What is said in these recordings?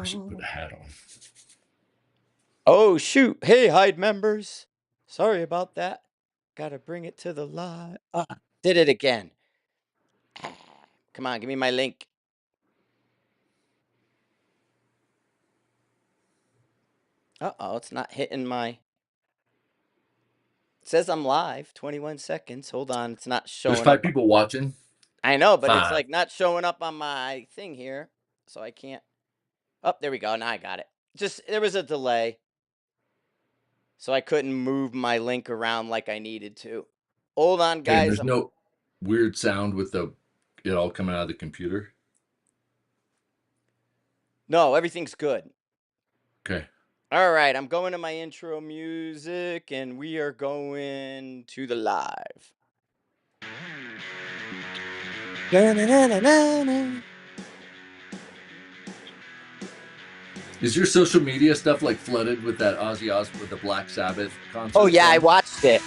should put a hat on. Oh shoot! Hey, Hyde members. Sorry about that. Gotta bring it to the live. Did it again. Ah, come on, give me my link. Uh-oh, it's not hitting my. It says I'm live. 21 seconds. Hold on, it's not There's showing 5 up. people watching. I know, but it's 5. like not showing up on my thing here, so I can't. Oh, there we go. Now I got it. Just there was a delay, so I couldn't move my link around like I needed to. Hold on, Okay, and guys. there's no weird sound with it all coming out of the computer. No, everything's good. Okay. All right, I'm going to my intro music and we are going to the live. Na-na-na-na-na-na. Is your social media stuff like flooded with that Ozzy Osbourne with the Black Sabbath Oh, concert yeah, I thing? watched it.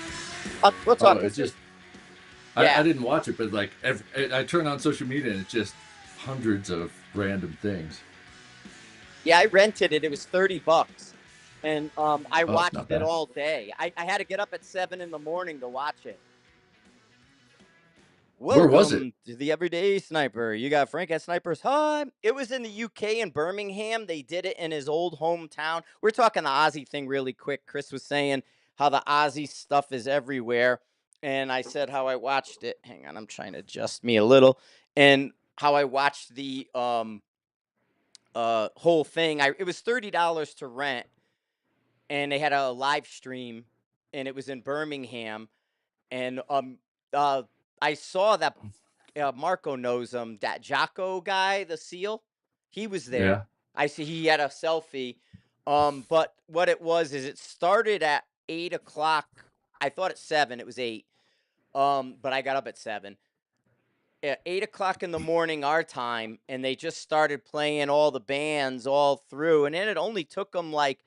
We'll Oh, talk. it just I Yeah. didn't watch it, but like I turn on social media and it's just hundreds of random things. Yeah, I rented it. It was $30. And I Oh, watched not it bad. all day. I had to get up at 7 in the morning to watch it. Where was it? Welcome to the Everyday Sniper. You got Frank at Sniper's Hut. It was in the UK in Birmingham. They did it in his old hometown. We're talking the Aussie thing really quick. Chris was saying how the Aussie stuff is everywhere. And I said how I watched it. Hang on, I'm trying to adjust me a little. And how I watched the whole thing. It was $30 to rent, and they had a live stream, and it was in Birmingham. And uh I saw that Marco knows him. That Jocko guy, the SEAL, he was there. Yeah. I see he had a selfie. But what it was is it started at 8 o'clock. I thought at 7. It was 8. But I got up at 7. At 8 o'clock in the morning our time, and they just started playing all the bands all through, and then it only took them like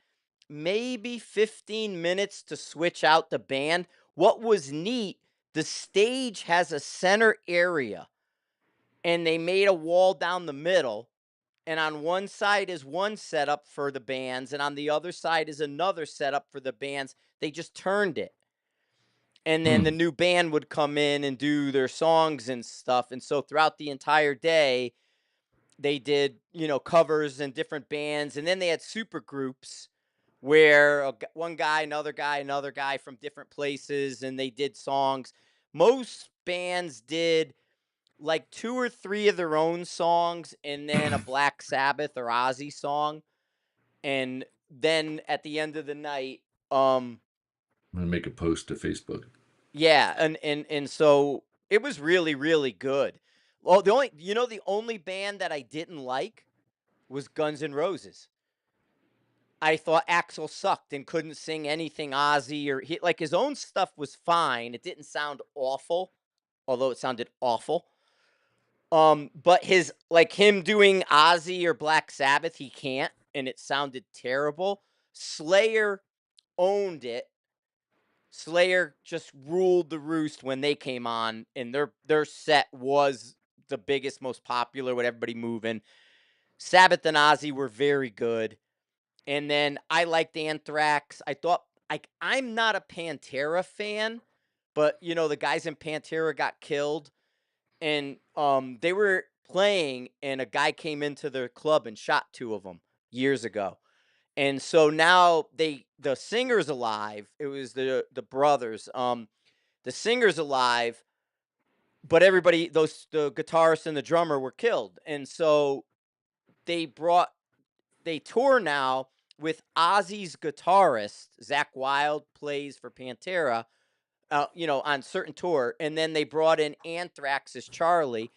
maybe 15 minutes to switch out the band. What was neat, the stage has a center area and they made a wall down the middle. And on one side is one setup for the bands, and on the other side is another setup for the bands. They just turned it. And then the Hmm. new band would come in and do their songs and stuff. And so throughout the entire day, they did, covers and different bands. And then they had super groups where one guy, another guy from different places, and they did songs. Most bands did like 2 or 3 of their own songs and then a Black Sabbath or Ozzy song, and then at the end of the night, I'm gonna make a post to Facebook. yeah, and so it was really, really good. Well, the only band that I didn't like was Guns N' Roses. I thought Axl sucked and couldn't sing anything Ozzy, or like his own stuff was fine. It didn't sound awful, although it sounded awful. But him doing Ozzy or Black Sabbath, he can't, and it sounded terrible. Slayer owned it. Slayer just ruled the roost when they came on, and their set was the biggest, most popular, with everybody moving. Sabbath and Ozzy were very good. And then I liked Anthrax. I thought, like, I'm not a Pantera fan, but the guys in Pantera got killed, and they were playing, and a guy came into their club and shot 2 of them years ago. And so now the singer's alive. It was the brothers. The singer's alive, but everybody, the guitarist and the drummer, were killed. And so they brought they tour now with Ozzy's guitarist. Zach Wild plays for Pantera, on certain tour, and then they brought in Anthrax as Charlie.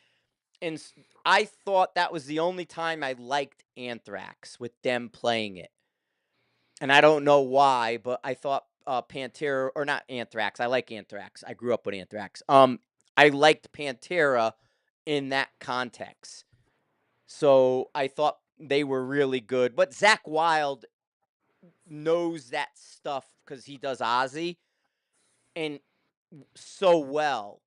And I thought that was the only time I liked Anthrax, with them playing it. And I don't know why, but I thought Pantera, or not Anthrax. I like Anthrax. I grew up with Anthrax. I liked Pantera in that context. So I thought they were really good. But Zach Wild knows that stuff because he does Ozzy and so well.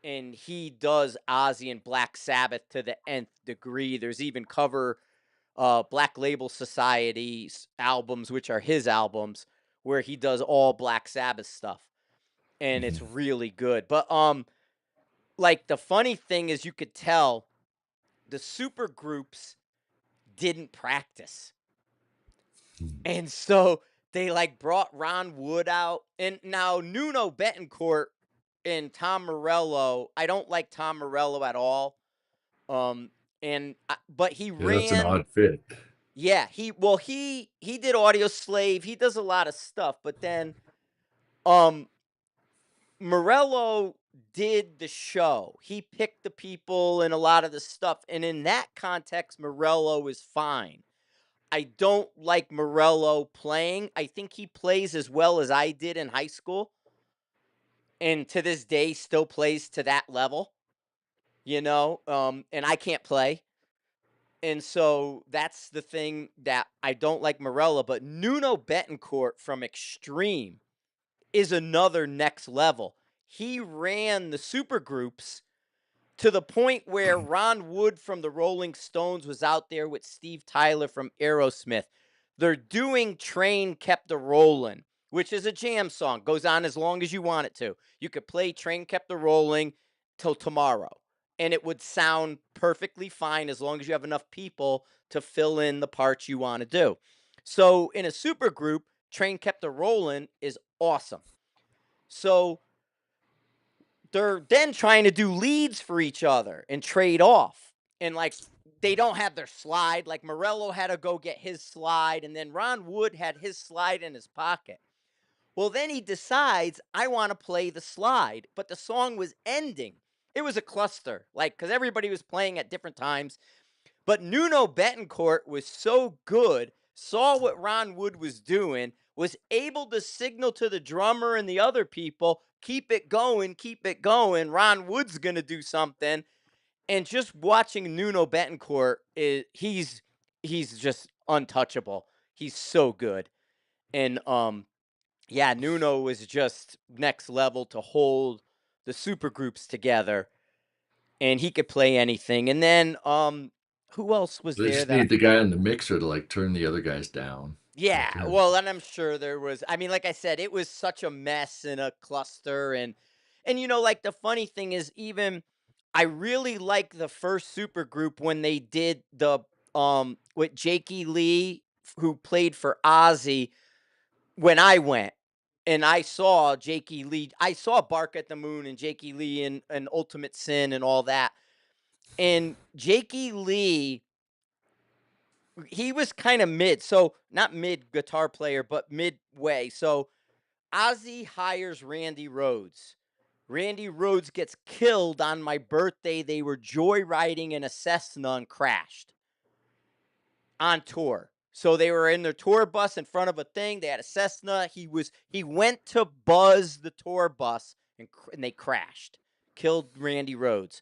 And he does Ozzy and Black Sabbath to the nth degree. There's even cover Black Label Society's albums, which are his albums, where he does all Black Sabbath stuff, and it's Mhm. really good. But like the funny thing is, you could tell the super groups didn't practice, Mhm. and so they like brought Ron Wood out, and now Nuno Betancourt and Tom Morello. I don't like Tom Morello at all. Um, but he Yeah, that's an ran. odd fit. Yeah, he did Audio Slave. He does a lot of stuff, but then um Morello did the show. He picked the people and a lot of the stuff, and in that context, Morello is fine. I don't like Morello playing. I think he plays as well as I did in high school, and to this day still plays to that level, and I can't play. And so that's the thing that I don't like Morello, but Nuno Betancourt from Extreme is another next level. He ran the super groups to the point where Ron Wood from the Rolling Stones was out there with Steve Tyler from Aerosmith. They're doing Train Kept a Rollin', which is a jam song. Goes on as long as you want it to. You could play Train Kept a Rolling till tomorrow, and it would sound perfectly fine as long as you have enough people to fill in the parts you want to do. So in a super group, Train Kept a Rollin' is awesome. So they're then trying to do leads for each other and trade off. And like they don't have their slide. Like Morello had to go get his slide, and then Ron Wood had his slide in his pocket. Well, then he decides, I want to play the slide, but the song was ending. It was a cluster, like, because everybody was playing at different times. But Nuno Betancourt was so good, saw what Ron Wood was doing, was able to signal to the drummer and the other people, keep it going, keep it going. Ron Wood's going to do something. And just watching Nuno Betancourt, he's just untouchable. He's so good. And yeah, Nuno was just next level to hold the super groups together, and he could play anything. And then who else was They there just that need the guy in the mixer to like turn the other guys down. yeah, That's it. well, and I'm sure there was, I mean, like I said, it was such a mess and a cluster. And like the funny thing is, even I really like the first super group when they did the with Jakey Lee, who played for Ozzy, when I went and I saw Jakey Lee. I saw Bark at the Moon and Jakey Lee and Ultimate Sin and all that. And Jakey Lee, he was kind of mid. So not mid guitar player, but midway. So Ozzy hires Randy Rhoads. Randy Rhoads gets killed on my birthday. They were joyriding in a Cessna and crashed on tour. So they were in their tour bus in front of a thing. They had a Cessna. He went to buzz the tour bus and they crashed. Killed Randy Rhoads.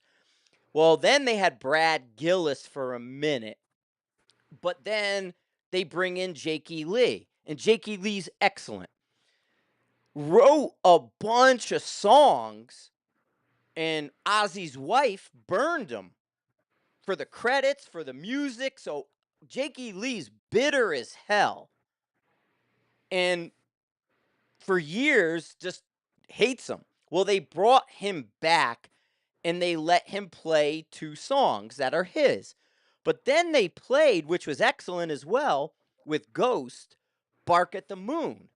Well, then they had Brad Gillis for a minute, but then they bring in Jakey Lee, and Jakey Lee's excellent. Wrote a bunch of songs, and Ozzy's wife burned them for the credits, for the music. So Jakey Lee's bitter as hell, and for years just hates him. Well, they brought him back and they let him play two songs that are his. But then they played, which was excellent as well, with Ghost, Bark at the Moon.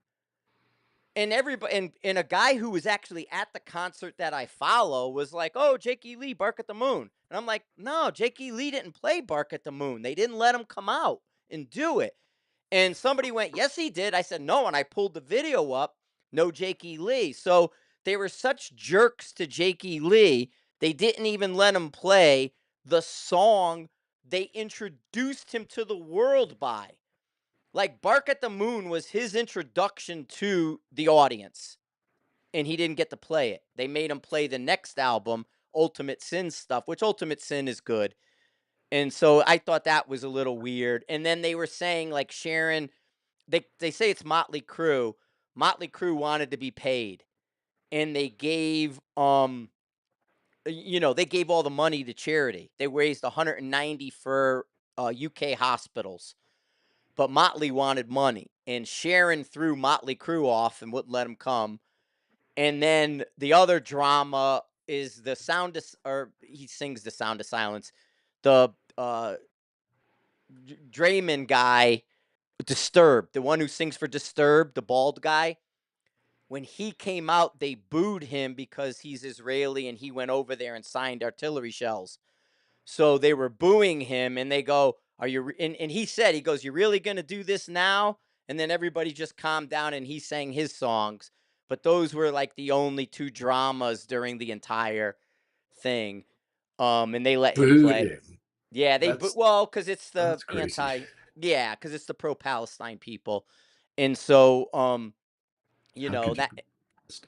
And everybody and a guy who was actually at the concert that I follow was like, "Oh, Jakey Lee, Bark at the Moon." And I'm like, "No, Jakey Lee didn't play Bark at the Moon. They didn't let him come out and do it." And somebody went, "Yes, he did." I said, "No." And I pulled the video up. No Jakey Lee. So they were such jerks to Jakey Lee. They didn't even let him play the song they introduced him to the world by. Like Bark at the Moon was his introduction to the audience, and he didn't get to play it. They made him play the next album, Ultimate Sin stuff, which Ultimate Sin is good. And so I thought that was a little weird. And then they were saying like Sharon, they say it's Motley Crue. Motley Crue wanted to be paid, and they gave they gave all the money to charity. They raised 190 for UK hospitals. But Motley wanted money, and Sharon threw Motley Crue off and wouldn't let him come. And then the other drama is the sound of, or he sings the Sound of Silence. The Draymond guy, Disturbed, the one who sings for Disturbed, the bald guy. When he came out, they booed him because he's Israeli and he went over there and signed artillery shells. So they were booing him, and they go, "Are you?" And he said, "He goes, you really gonna do this now?" And then everybody just calmed down, and he sang his songs. But those were like the only two dramas during the entire thing. And they let him Booed play. him. Yeah, they but That's well, because it's the that's crazy. anti. Yeah, because it's the pro-Palestine people, and so How could you that be pissed?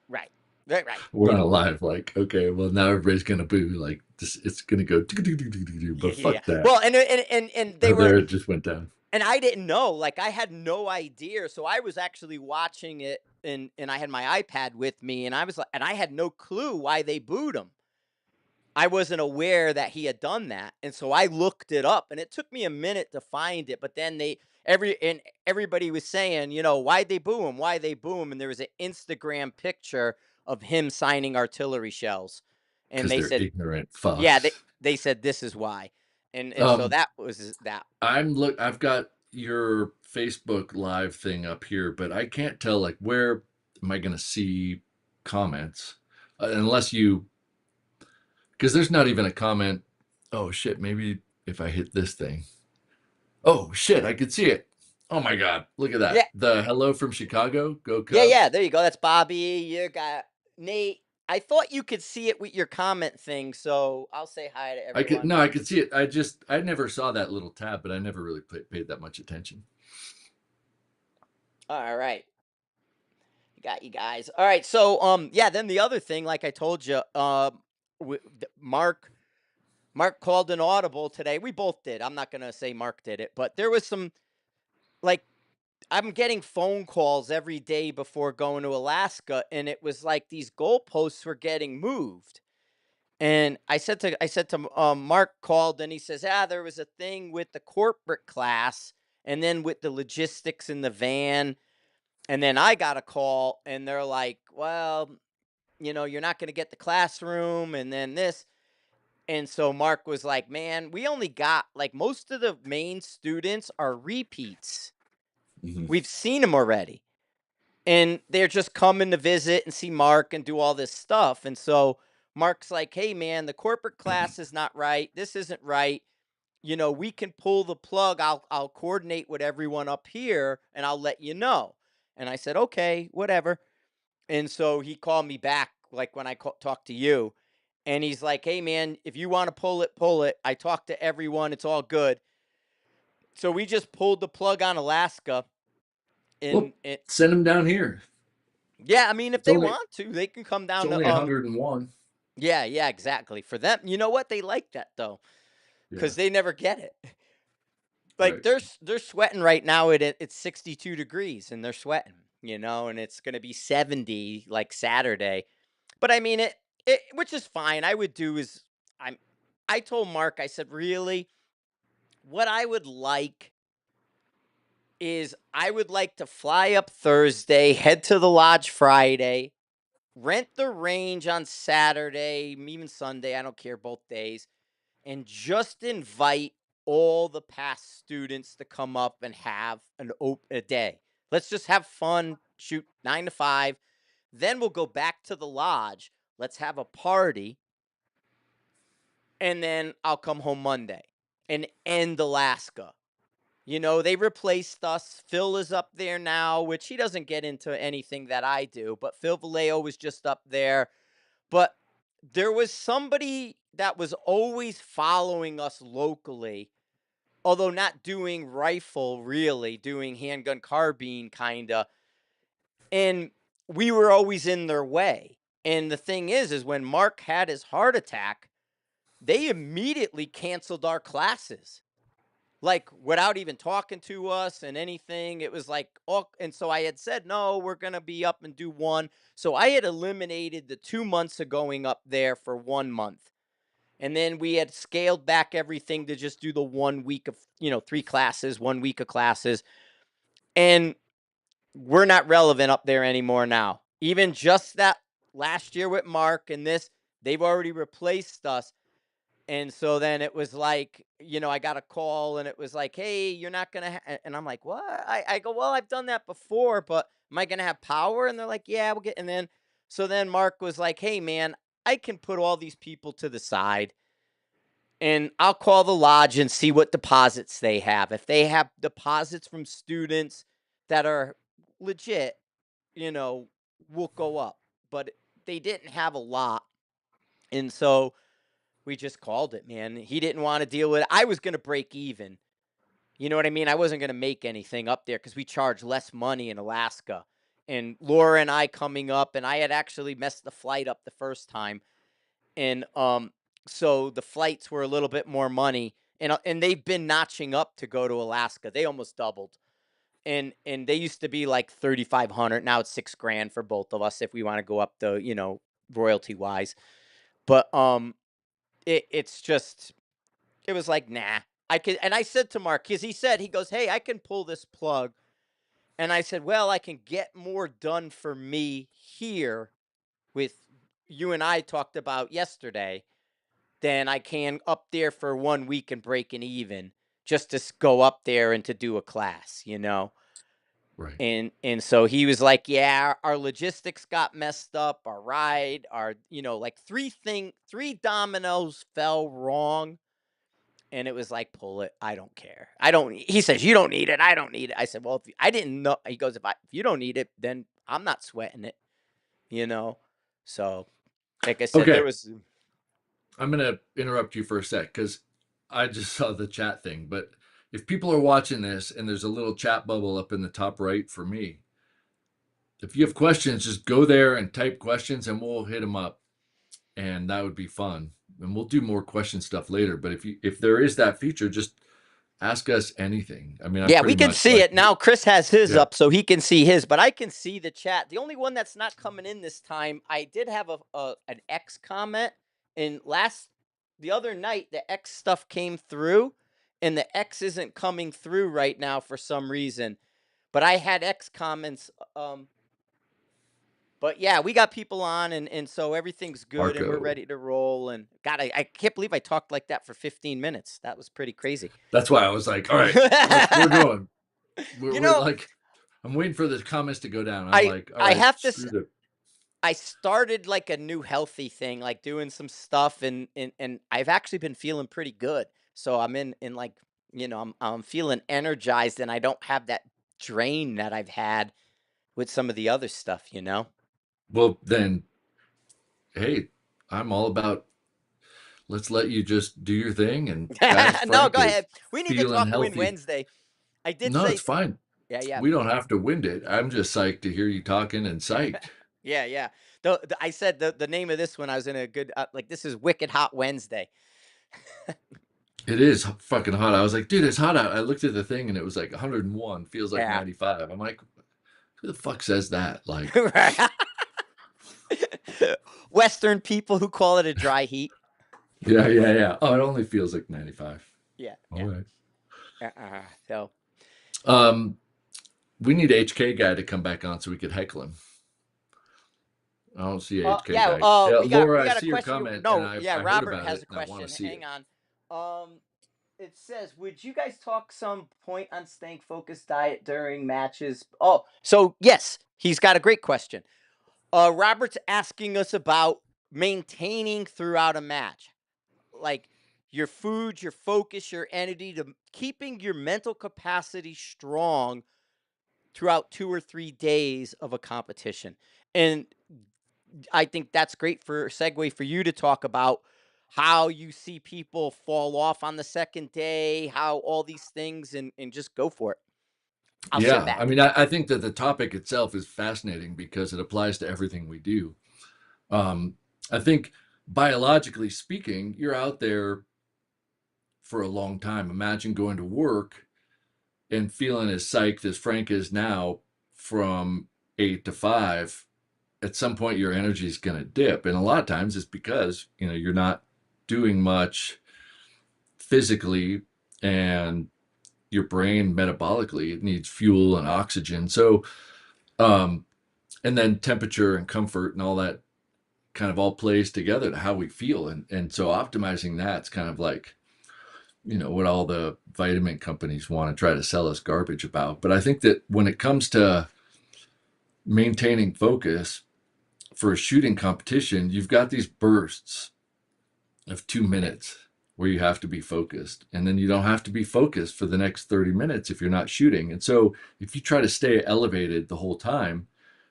right, right, right. We're on a live, like, okay, well now everybody's gonna boo, like this it's gonna go Yeah, but yeah, yeah. fuck that. Well, and they Oh, were. there it just went down. And I didn't know, like, I had no idea, so I was actually watching it, and I had my iPad with me, and I was like, and I had no clue why they booed him. I wasn't aware that he had done that, and so I looked it up, and it took me a minute to find it, but then everybody was saying, "Why'd they boo him? Why'd they boo him?" And there was an Instagram picture of him signing artillery shells, and Because they they're said, ignorant yeah, fucks. they said this is why, and so Um, that was that. I've got your Facebook live thing up here, but I can't tell like where am I gonna see comments unless you because there's not even a comment. Oh shit, maybe if I hit this thing. Oh shit, I could see it. Oh my god, look at Yeah, that. The hello from Chicago, go yeah, yeah, Cubs. there you go. That's Bobby. You got Nate. I thought you could see it with your comment thing, so I'll say hi to I could everyone. no, I could see it. I never saw that little tab, but I never really paid that much attention. All right. Got you guys. All right. So yeah, then the other thing, like I told you, Mark called an audible today. We both did. I'm not going to say Mark did it, but there was some, like, I'm getting phone calls every day before going to Alaska, and it was like these goalposts were getting moved. And I said to Mark called, and he says, there was a thing with the corporate class, and then with the logistics in the van, and then I got a call, and they're like, well, you're not going to get the classroom, and then this. And so Mark was like, man, we only got, like, most of the main students are repeats. Mhm. We've seen them already, and they're just coming to visit and see Mark and do all this stuff. And so Mark's like, "Hey man, the corporate class is not right. This isn't right. We can pull the plug. I'll coordinate with everyone up here and I'll let you know." And I said, "Okay, whatever." And so he called me back, like when I talked to you, and he's like, "Hey man, if you want to pull it, pull it. I talked to everyone. It's all good." So we just pulled the plug on Alaska, Well, and it send them down here. yeah, I mean, if It's they only want to, they can come it's down only to 101. Yeah, yeah, exactly. For them, you know what? They like that though, Yeah, because they never get it. Like right. they're sweating right now. It's 62 degrees, and they're sweating. And it's gonna be 70 like Saturday. But I mean it, which is fine. I would do is I'm. I told Mark, I said, really, what I would like is I would like to fly up Thursday, head to the lodge Friday, rent the range on Saturday, even Sunday. I don't care, both days, and just invite all the past students to come up and have a day. Let's just have fun, shoot 9 to 5. Then we'll go back to the lodge. Let's have a party, and then I'll come home Monday and end Alaska. They replaced us. Phil is up there now, which he doesn't get into anything that I do, but Phil Vallejo was just up there. But there was somebody that was always following us locally, although not doing rifle, really, doing handgun carbine kind of. And we were always in their way. And the thing is when Mark had his heart attack, they immediately canceled our classes, like without even talking to us and anything. It was like, oh, and so I had said, no, we're going to be up and do one. So I had eliminated the 2 months of going up there for 1 month. And then we had scaled back everything to just do the 1 week of, 3 classes, 1 week of classes. And we're not relevant up there anymore now. Even just that last year with Mark and this, they've already replaced us. And so then it was like, I got a call and it was like, hey, you're not going to. And I'm like, what? I go, well, I've done that before, but am I going to have power? And they're like, yeah, we'll get. And then, so then Mark was like, hey, man, I can put all these people to the side and I'll call the lodge and see what deposits they have. If they have deposits from students that are legit, we'll go up. But they didn't have a lot. And so we just called it, man. He didn't want to deal with it. I was going to break even. You know what I mean? I wasn't going to make anything up there because we charge less money in Alaska. And Laura and I coming up, and I had actually messed the flight up the first time. And so the flights were a little bit more money. And they've been notching up to go to Alaska. They almost doubled. And they used to be like 3,500. Now it's $6,000 for both of us if we want to go up the, royalty wise. But it's just it was like, nah. I could, and I said to Mark, because he goes, hey, I can pull this plug. And I said, well, I can get more done for me here with you and I talked about yesterday than I can up there for 1 week and breaking even just to go up there and to do a class. Right. And so he was like, yeah, our logistics got messed up, our ride, our, like three dominoes fell wrong. And it was like, pull it. I don't care. I don't. He says, you don't need it. I don't need it. I said, well, I didn't know. He goes, if you don't need it, then I'm not sweating it. You know. So, like I said, there Okay. was. I'm going to interrupt you for a sec because I just saw the chat thing. But if people are watching this and there's a little chat bubble up in the top right for me, if you have questions, just go there and type questions and we'll hit them up. And that would be fun. And we'll do more question stuff later. But if there is that feature, just ask us anything. I mean, I'm Yeah, we pretty can much see like, it now. Chris has his yeah. up, so he can see his, but I can see the chat. The only one that's not coming in this time, I did have an X comment, and the other night the X stuff came through, and the X isn't coming through right now for some reason. But I had X comments. But yeah, we got people on, and so everything's good, and we're Marco. ready to roll. And God, I can't believe I talked like that for 15 minutes. That was pretty crazy. That's why I was like, all right, we're going. you We're know, like, I'm waiting for the comments to go down. I'm I like, all I right, have to. screw the. I started like a new healthy thing, like doing some stuff, and I've actually been feeling pretty good. So I'm in like I'm feeling energized, and I don't have that drain that I've had with some of the other stuff. Well, then, hey, I'm all about let's let you just do your thing. And as No, Frank go is ahead. We need to feeling talk Win healthy, Wednesday. I did no, it's say, fine. yeah, yeah, We don't have to wind it. I'm just psyched to hear you talking and psyched. yeah, yeah. I said the name of this one. I was in a good like this is Wicked Hot Wednesday. It is fucking hot. I was like, dude, it's hot out. I looked at the thing and it was like 101, feels like Yeah. 95. I'm like, who the fuck says that? Like, Western people who call it a dry heat. yeah, yeah, yeah. Oh, it only feels like 95. Yeah, All yeah. right. So, Um, we need HK guy to come back on so we could heckle him. I don't see HK yeah. guy. Yeah, We Laura, I got a see your question. comment and No, yeah. I heard Robert about has it a and I want to question. see Hang it. on. It says, would you guys talk some point on staying focused diet during matches? Oh, so yes, he's got a great question. Robert's asking us about maintaining throughout a match, like your food, your focus, your energy, to keeping your mental capacity strong throughout 2 or 3 days of a competition. And I think that's great for segue for you to talk about how you see people fall off on the second day, how all these things, and just go for it. I'll sit Yeah, I back. mean, I think that the topic itself is fascinating because it applies to everything we do. Um, I think biologically speaking, you're out there for a long time. Imagine going to work and feeling as psyched as Frank is now from 8 to 5. At some point, your energy is going to dip. And a lot of times it's because, you're not doing much physically, and your brain metabolically, it needs fuel and oxygen. So, um, and then temperature and comfort and all that kind of all plays together to how we feel. And so optimizing that's kind of like, what all the vitamin companies want to try to sell us garbage about. But I think that when it comes to maintaining focus for a shooting competition, you've got these bursts of 2 minutes where you have to be focused. And then you don't have to be focused for the next 30 minutes if you're not shooting. And so if you try to stay elevated the whole time,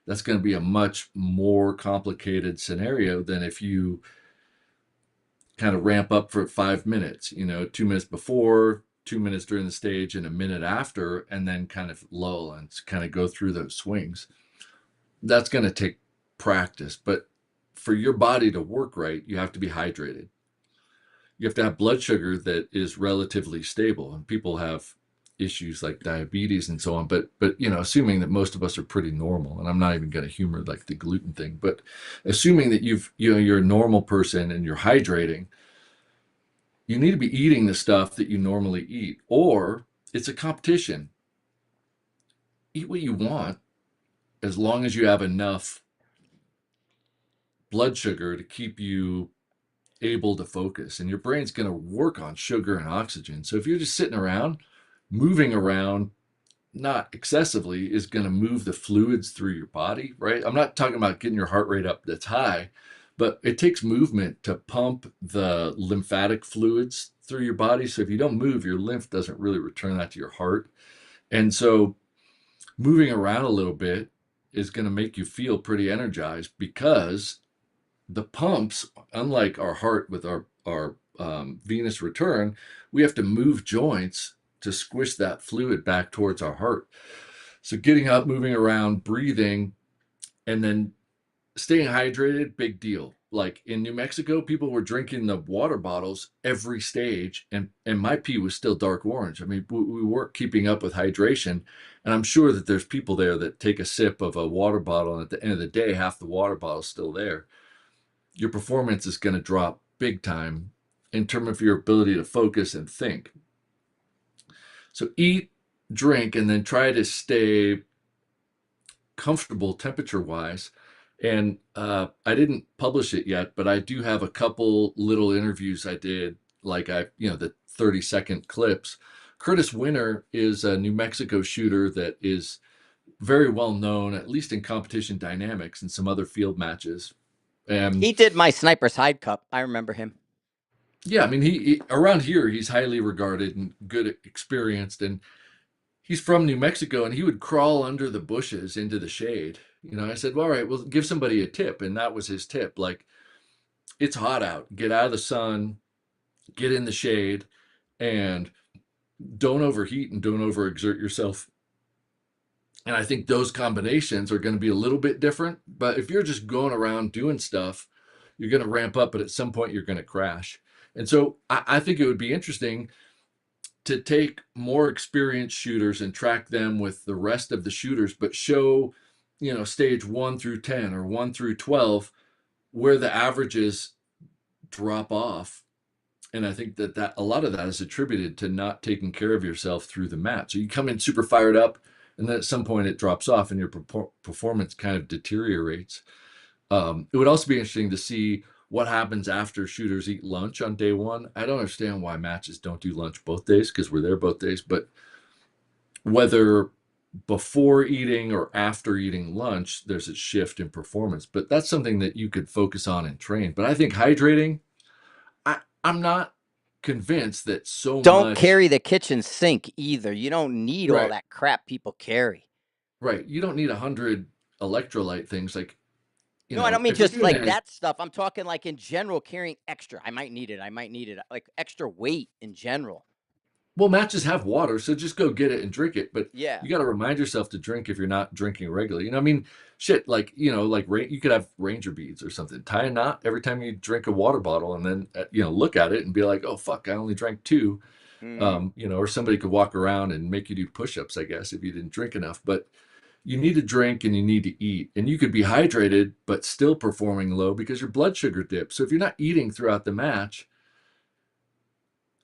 that's going to be a much more complicated scenario than if you kind of ramp up for 5 minutes, 2 minutes before, 2 minutes during the stage, and a minute after, and then kind of lull and kind of go through those swings. That's going to take practice. But for your body to work right, you have to be hydrated. You have to have blood sugar that is relatively stable. And people have issues like diabetes and so on, but assuming that most of us are pretty normal, and I'm not even going to humor like the gluten thing, but assuming that you're a normal person and you're hydrating, you need to be eating the stuff that you normally eat, or it's a competition. Eat what you want as long as you have enough blood sugar to keep you able to focus, and your brain's going to work on sugar and oxygen. So if you're just sitting around, moving around not excessively is going to move the fluids through your body, right? I'm not talking about getting your heart rate up that's high, but it takes movement to pump the lymphatic fluids through your body. So if you don't move, your lymph doesn't really return that to your heart. And so moving around a little bit is going to make you feel pretty energized, because the pumps, unlike our heart with our venous return, we have to move joints to squish that fluid back towards our heart. So getting up, moving around, breathing, and then staying hydrated, big deal. Like in New Mexico, people were drinking the water bottles every stage, and my pee was still dark orange. I mean, we weren't keeping up with hydration. And I'm sure that there's people there that take a sip of a water bottle, and at the end of the day, half the water bottle's still there. Your performance is going to drop big time in terms of your ability to focus and think. So eat, drink, and then try to stay comfortable temperature wise. And I didn't publish it yet, but I do have a couple little interviews I did, like the 30-second clips. Curtis Winter is a New Mexico shooter that is very well known, at least in competition dynamics and some other field matches. And He did my Sniper's Hide Cup. I remember him. yeah, I mean, he around here, he's highly regarded and good, experienced, and he's from New Mexico, and he would crawl under the bushes into the shade. I said, well, all right, well, give somebody a tip. And that was his tip. Like, it's hot out. Get out of the sun, get in the shade, and don't overheat and don't overexert yourself. And I think those combinations are going to be a little bit different. But if you're just going around doing stuff, you're going to ramp up, but at some point you're going to crash. And so I think it would be interesting to take more experienced shooters and track them with the rest of the shooters, but show, stage 1 through 10 or 1 through 12, where the averages drop off. And I think that a lot of that is attributed to not taking care of yourself through the match. So you come in super fired up, and then at some point it drops off and your performance kind of deteriorates. It would also be interesting to see what happens after shooters eat lunch on day one. I don't understand why matches don't do lunch both days, because we're there both days, but whether before eating or after eating lunch, there's a shift in performance. But that's something that you could focus on and train. But I think hydrating, I'm not convinced that so Don't much. carry the kitchen sink either. You don't need all Right, that crap people carry. right. You don't need 100 electrolyte things. Like, No, I don't mean if you're just doing like that. that stuff. I'm talking like in general, carrying extra. I might need it. I might need it. Like extra weight in general. Well, matches have water, so just go get it and drink it. But Yeah. you got to remind yourself to drink if you're not drinking regularly. I mean, shit, like, you could have Ranger beads or something. Tie a knot every time you drink a water bottle, and then, look at it and be like, oh, fuck, I only drank two. Mm-hmm. Or somebody could walk around and make you do push ups, I guess, if you didn't drink enough. But you need to drink and you need to eat. And you could be hydrated, but still performing low because your blood sugar dips. So if you're not eating throughout the match,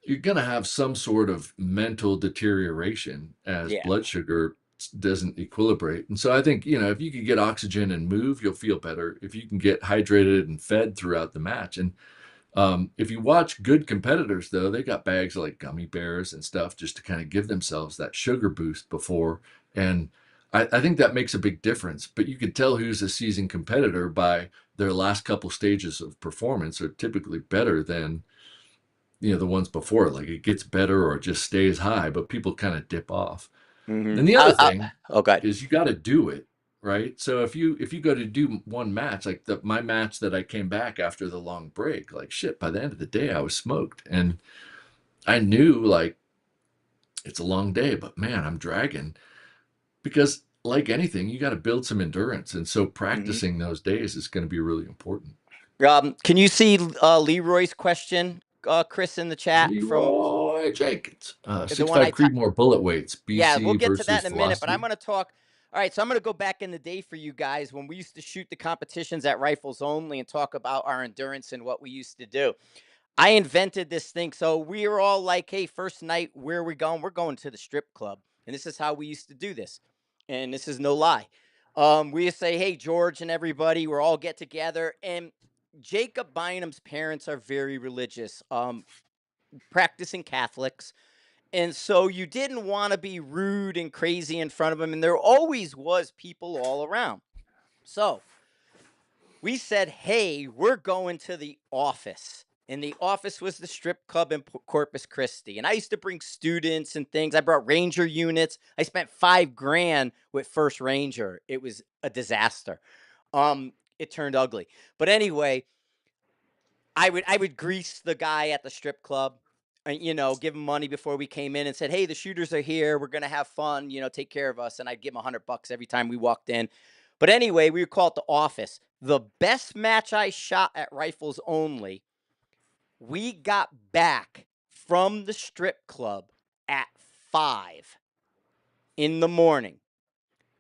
you're going to have some sort of mental deterioration as Yeah. blood sugar doesn't equilibrate. And so I think, you know, if you can get oxygen and move, you'll feel better. If you can get hydrated and fed throughout the match. And if you watch good competitors, though, they got bags of like gummy bears and stuff just to kind of give themselves that sugar boost before. And I think that makes a big difference. But you can tell who's a seasoned competitor by their last couple stages of performance are typically better than, you know, the ones before. Like it gets better or it just stays high, but people kind of dip off. Mm-hmm. And the other thing Oh, God. is you got to do it, right? So if you go to do one match, like my match that I came back after the long break, like shit, by the end of the day I was smoked, and I knew like it's a long day, but man, I'm dragging because like anything, you got to build some endurance, and so Mm-hmm. practicing those days is going to be really important. Can you see Leroy's question, Chris, in the chat from Leroy Jenkins, the six one I five typed? Creedmoor bullet weights, Yeah, we'll BC get to that versus in a minute, but I'm velocity. going to talk. All right, so I'm going to go back in the day for you guys when we used to shoot the competitions at Rifles Only and talk about our endurance and what we used to do. I invented this thing. So we were all like, hey, first night, where are we going? We're going to the strip club. And this is how we used to do this. And this is no lie. We used to say, hey, George and everybody, we're all get together. And Jacob Bynum's parents are very religious, practicing Catholics. And so you didn't want to be rude and crazy in front of him. And there always was people all around. So we said, hey, we're going to the office. And the office was the strip club in Corpus Christi. And I used to bring students and things. I brought Ranger units. I spent $5,000 with First Ranger. It was a disaster. It turned ugly. But anyway, I would grease the guy at the strip club, give him money before we came in and said, "Hey, the shooters are here. We're gonna have fun. Take care of us." And I'd give him $100 every time we walked in. But anyway, we would call it the office. The best match I shot at Rifles Only, we got back from the strip club at 5 in the morning.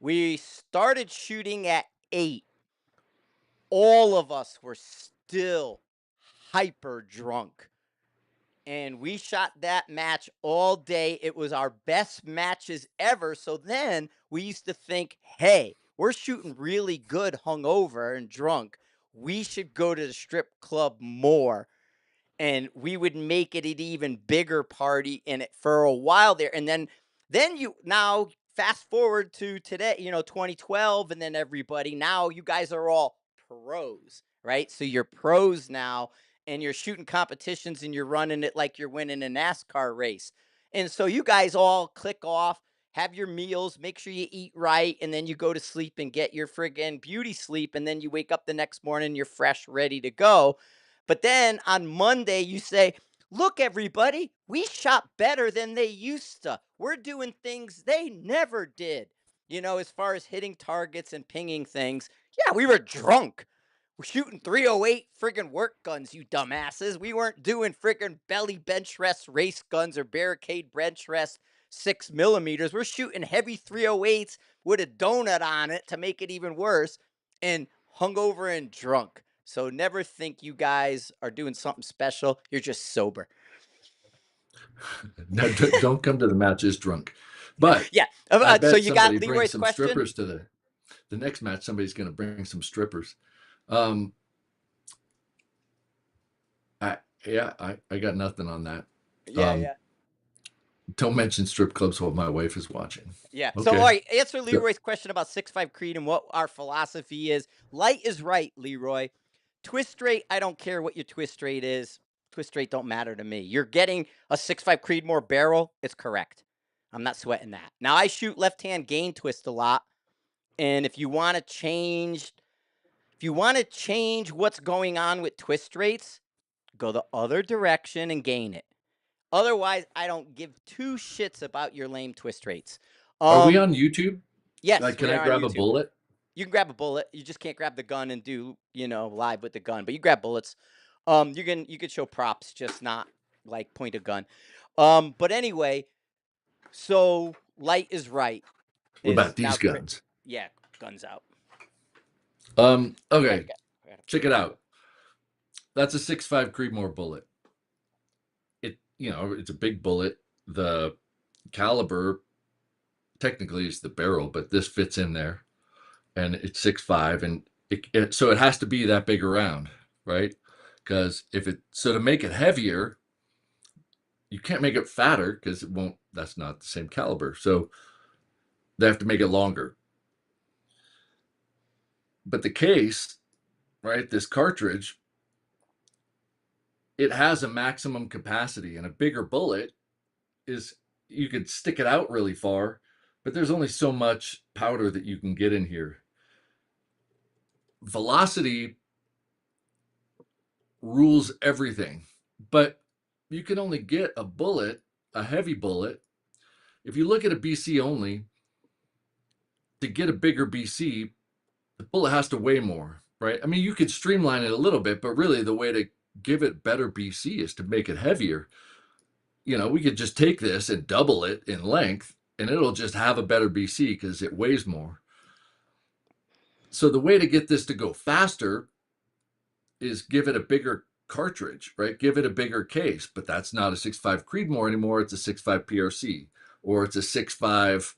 We started shooting at 8. All of us were still hyper drunk. And we shot that match all day. It was our best matches ever. So then we used to think, hey, we're shooting really good hungover and drunk. We should go to the strip club more, and we would make it an even bigger party in it for a while there. And then you now fast forward to today, 2012, and then everybody now you guys are all pros, right? So you're pros now, and you're shooting competitions and you're running it like you're winning a NASCAR race. And so you guys all click off, have your meals, make sure you eat right, and then you go to sleep and get your friggin' beauty sleep, and then you wake up the next morning, you're fresh, ready to go. But then on Monday, you say, look, everybody, we shot better than they used to. We're doing things they never did, as far as hitting targets and pinging things. Yeah, we were drunk. We're shooting 308 friggin' work guns, you dumbasses. We weren't doing friggin' belly bench rest race guns or barricade bench rest 6 millimeters. We're shooting heavy 308s with a donut on it to make it even worse, and hungover and drunk. So never think you guys are doing something special. You're just sober. No, don't come to the matches drunk. But Yeah. I So bet you got somebody brings Leroy's some question? strippers to the next match. Somebody's going to bring some strippers. Um, I yeah, I got nothing on that. Yeah, Um, yeah. don't mention strip clubs while my wife is watching. Yeah. So, all Okay. right, answer So, Leroy's question about 6.5 Creed and what our philosophy is. Light is right, Leroy. Twist rate, I don't care what your twist rate is. Twist rate don't matter to me. You're getting a 6.5 Creedmoor barrel. It's correct. I'm not sweating that. Now, I shoot left hand gain twist a lot. And if you want to change what's going on with twist rates, go the other direction and gain it. Otherwise, I don't give two shits about your lame twist rates. are we Um, on YouTube? yes, Like, can we I are on grab a YouTube. bullet? You can grab a bullet. You just can't grab the gun and do, live with the gun. But you grab bullets. You can show props, just not like point a gun. But anyway, so light is right. What Is about now these guns? yeah, guns out. Yeah, Okay, we got check it out. That's a 6.5 Creedmoor bullet. It, it's a big bullet. The caliber technically is the barrel, but this fits in there, and it's 6.5, and so it has to be that big around, right? Because if it so to make it heavier, you can't make it fatter because it won't. That's not the same caliber, so they have to make it longer. But the case, right? This cartridge, it has a maximum capacity, and a bigger bullet is you could stick it out really far, but there's only so much powder that you can get in here. Velocity rules everything, but you can only get a bullet, a heavy bullet. If you look at a BC only, to get a bigger BC, the bullet has to weigh more, right? I mean, you could streamline it a little bit, but really the way to give it better BC is to make it heavier. We could just take this and double it in length, and it'll just have a better BC because it weighs more. So the way to get this to go faster is give it a bigger cartridge, right? Give it a bigger case, but that's not a 6.5 Creedmoor anymore. It's a 6.5 PRC, or it's a 6.5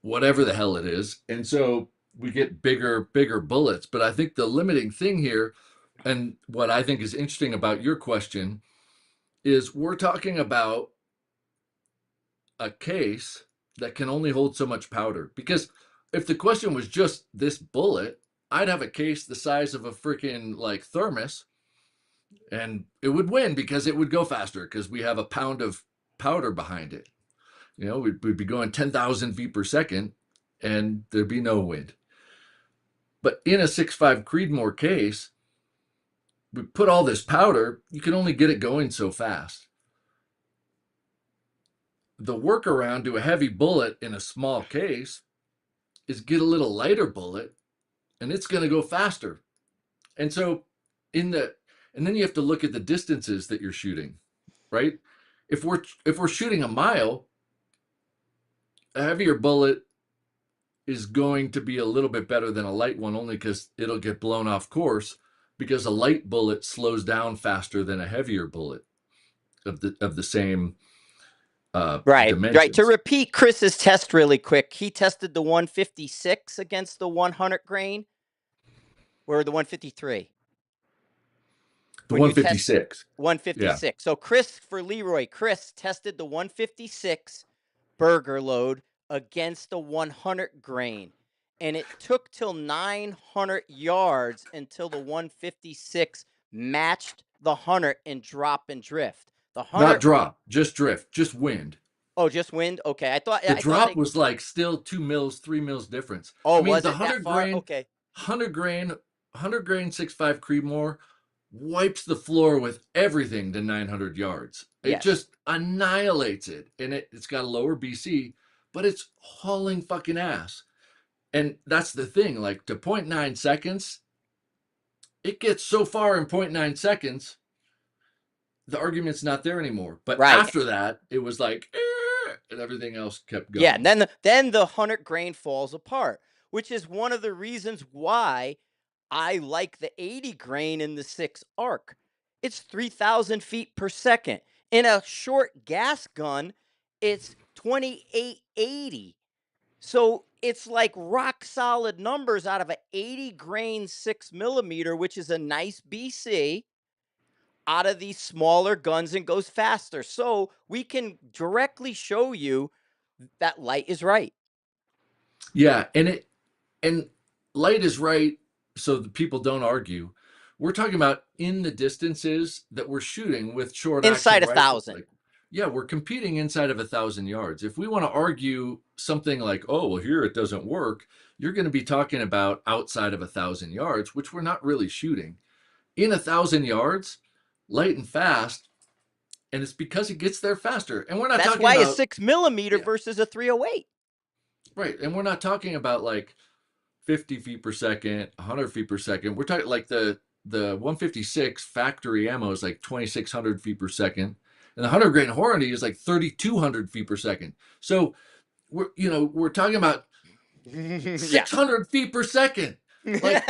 whatever the hell it is. And so we get bigger bullets. But I think the limiting thing here, and what I think is interesting about your question, is we're talking about a case that can only hold so much powder. Because if the question was just this bullet, I'd have a case the size of a freaking like thermos, and it would win because it would go faster because we have a pound of powder behind it. We'd be going 10,000 feet per second, and there'd be no wind. But in a 6.5 Creedmoor case, we put all this powder, you can only get it going so fast. The workaround to a heavy bullet in a small case is get a little lighter bullet, and it's going to go faster. And so in the and then you have to look at the distances that you're shooting, right? If we're shooting a mile, a heavier bullet is going to be a little bit better than a light one, only because it'll get blown off course, because a light bullet slows down faster than a heavier bullet of the same Right, right. To dimensions. repeat Chris's test really quick, he tested the 156 against the 100 grain or the 153. The When you test 156. Yeah. 156. So Chris for Leroy, Chris tested the 156 burger load against the 100 grain. And it took till 900 yards until the 156 matched the 100 in drop and drift. The Not 100, drop, just drift, just wind. oh, just wind. Okay, I thought The I thought drop they. was like still 2 mils, 3 mils difference. Oh, I mean, was the it that 100 far? grain, Okay. 100 grain 6.5 Creedmoor wipes the floor with everything to 900 yards. It Yes. just annihilates it, and it's got a lower BC, but it's hauling fucking ass. And that's the thing, like to 0.9 seconds, it gets so far in 0.9 seconds, the argument's not there anymore. But Right. after that, it was like, and everything else kept Yeah, and going. then the 100 grain falls apart, which is one of the reasons why I like the 80 grain in the 6 arc. It's 3,000 feet per second. In a short gas gun, it's 2880. So it's like rock solid numbers out of a 80 grain 6 millimeter, which is a nice BC, out of these smaller guns and goes faster. So we can directly show you that light is right. Yeah, and light is right, so the people don't argue. We're talking about in the distances that we're shooting with short action Inside a rifles. thousand. Like, yeah, we're competing inside of 1,000 yards. If we want to argue something like, oh, well, here it doesn't work, you're going to be talking about outside of 1,000 yards, which we're not really shooting. In 1,000 yards, light and fast, and it's because it gets there faster. And we're not That's talking why a about, 6 millimeter yeah, versus a 308. right. And we're not talking about like 50 feet per second, 100 feet per second. We're talking like the 156 factory ammo is like 2,600 feet per second, and the 100 grain Hornady is like 3,200 feet per second. So we're talking about Yeah. 600 feet per second. Like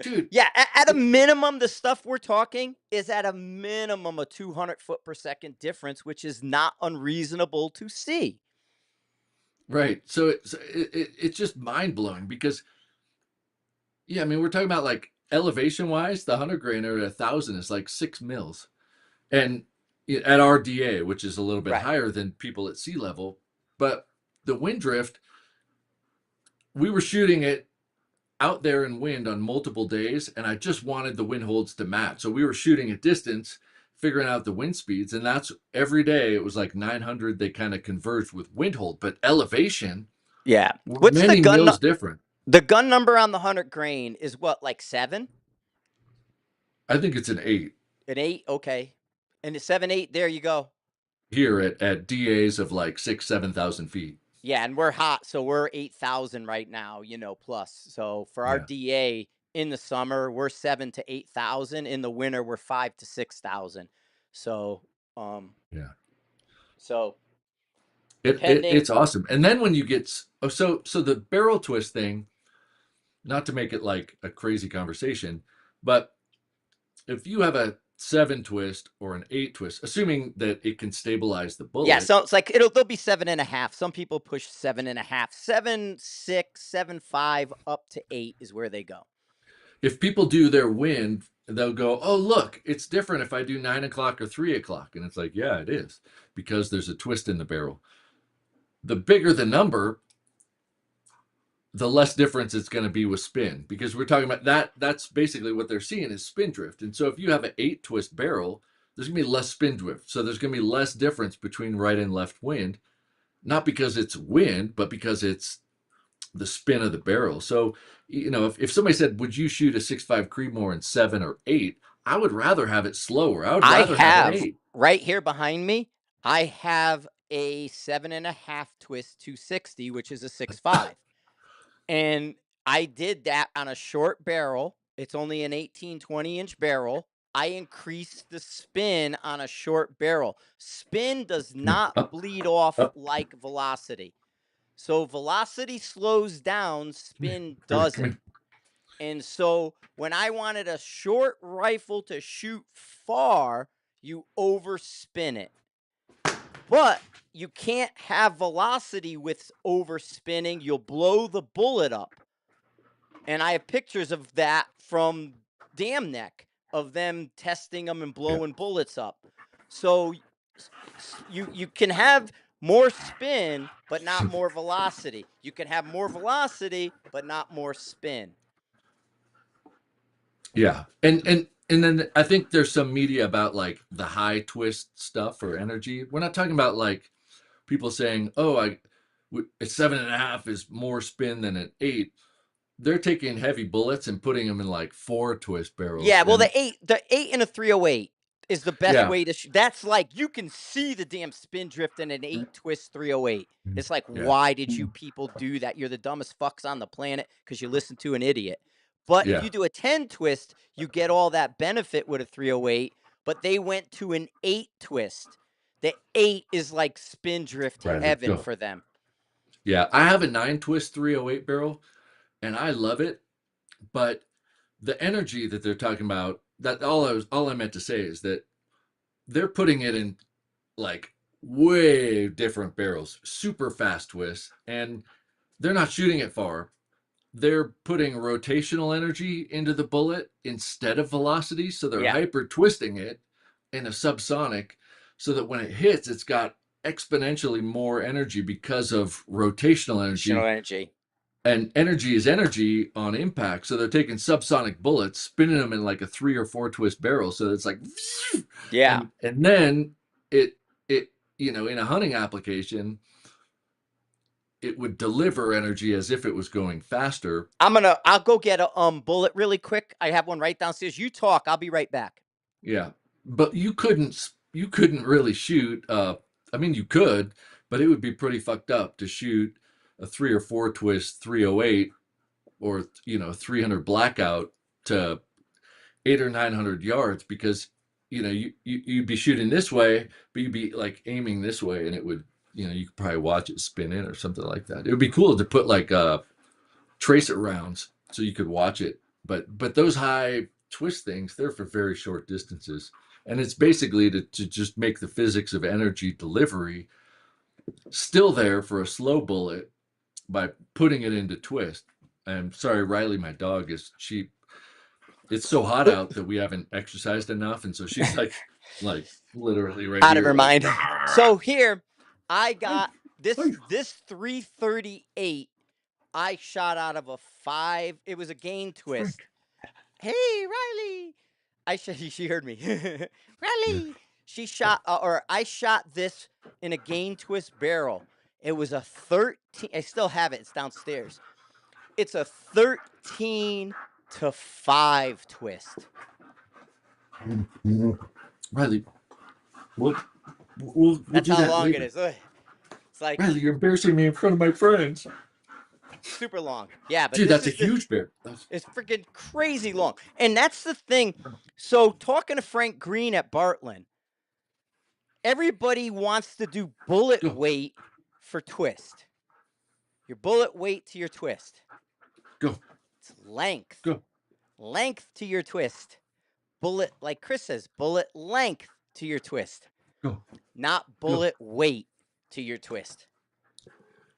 dude. Yeah, at a minimum, the stuff we're talking is at a minimum a 200 foot per second difference, which is not unreasonable to see. Right. It's just mind blowing because yeah, I mean we're talking about like elevation wise, the 100 grainer at 1,000 is like 6 mils, and at RDA, which is a little bit Right. higher than people at sea level, but the wind drift, we were shooting it out there in wind on multiple days, and I just wanted the wind holds to match. So we were shooting at distance, figuring out the wind speeds, and that's every day. It was like 900. They kind of converged with wind hold, but elevation Yeah. were What's the many gun? mils different. The gun number on the 100 grain is what, like 7? I think it's an 8 An 8? Okay. And the 7, 8, there you go. here at DAs of like 6, 7,000 feet. Yeah, and we're hot, so we're 8,000 right now, plus. So for our Yeah, DA in the summer, we're 7 to 8,000. In the winter, we're 5 to 6,000. So, um, yeah. so It's depending, awesome. And then when you get so the barrel twist thing, not to make it like a crazy conversation, but if you have a 7 twist or an 8 twist, assuming that it can stabilize the yeah. bullet, So it's like they'll be 7.5. Some people push 7.5, 7.6, 7.5, up to 8 is where they go. if people do their wind, they'll go, "Oh, look, it's different if I do 9 o'clock or 3 o'clock," and it's like, yeah, it is because there's a twist in the barrel. The bigger the number, the less difference it's going to be with spin because we're talking about that. That's basically what they're seeing is spin drift. And so if you have an 8 twist barrel, there's going to be less spin drift. So there's going to be less difference between right and left wind, not because it's wind, but because it's the spin of the barrel. So, if somebody said, would you shoot a 6.5 Creedmoor in 7 or 8? I would rather have it slower. I would I rather have an have 8. right here behind me, I have a 7.5 twist 260, which is a 6.5. And I did that on a short barrel. It's only an 18, 20-inch barrel. I increased the spin on a short barrel. Spin does Come here. not Up, bleed off up. like velocity. So velocity slows down, Come here. spin Come here. Come doesn't. here. And so when I wanted a short rifle to shoot far, you overspin it. But you can't have velocity with overspinning. You'll blow the bullet up. And I have pictures of that from Dam Neck of them testing them and Yeah. blowing bullets up. So you can have more spin but not more velocity. You can have more velocity but not more spin. Yeah, and then I think there's some media about like the high twist stuff or energy. We're not talking about like people saying, "Oh, a 7.5 is more spin than an 8." They're taking heavy bullets and putting them in like 4 twist barrels, Yeah, well, and the 8 and a 308 is the best yeah, way to that's like you can see the damn spin drift in an 8 twist 308. It's like, yeah, why did you people do that? You're the dumbest fucks on the planet because you listen to an idiot. But if yeah, you do a 10 twist, you get all that benefit with a 308, but they went to an 8 twist. The 8 is like spin drift right. Let's heaven go. for them. Yeah, I have a 9 twist 308 barrel, and I love it. But the energy that they're talking about, that all I meant to say is that they're putting it in like way different barrels, super fast twists, and they're not shooting it far. They're putting rotational energy into the bullet instead of velocity, so they're Yeah, hyper twisting it in a subsonic so that when it hits, it's got exponentially more energy because of rotational additional energy. energy. And energy is energy on impact. So they're taking subsonic bullets, spinning them in like a 3 or 4 twist barrel. So it's like, Yeah. and then it in a hunting application, it would deliver energy as if it was going faster. I'll go get a bullet really quick. I have one right downstairs. You talk. I'll be right back. Yeah, but you couldn't really shoot. I mean, you could, but it would be pretty fucked up to shoot a 3 or 4 twist 308 or 300 blackout to 800 or 900 yards because you'd be shooting this way, but you'd be like aiming this way, and it would you could probably watch it spin in or something like that. It would be cool to put like tracer rounds so you could watch it but those high twist things, they're for very short distances, and it's basically to just make the physics of energy delivery still there for a slow bullet by putting it into twist. I'm sorry, Riley, my dog is she. It's so hot out that we haven't exercised enough, and so she's like literally right Out of here, her like. mind. So here, I Hi, got this hi, this 338. I shot out of a 5. It was a gain twist. Frank. Hey, Riley. She heard me. Yeah. Riley. She shot or I shot this in a gain twist barrel. It was a 13. I still have it. It's downstairs. It's a 13-5 twist. Riley, we'll That's do how that long it later. is. Ugh. It's like Riley, you're embarrassing me in front of my friends. super long. Yeah, but Dude, this that's a is the huge bear. That's, it's freaking crazy long. And that's the thing. So talking to Frank Green at Bartlett, everybody wants to do bullet go, weight for twist. Your bullet weight to your twist. go, It's length. go, Length to your twist. Bullet, like Chris says, bullet length to your twist, go, not go. bullet weight to your twist.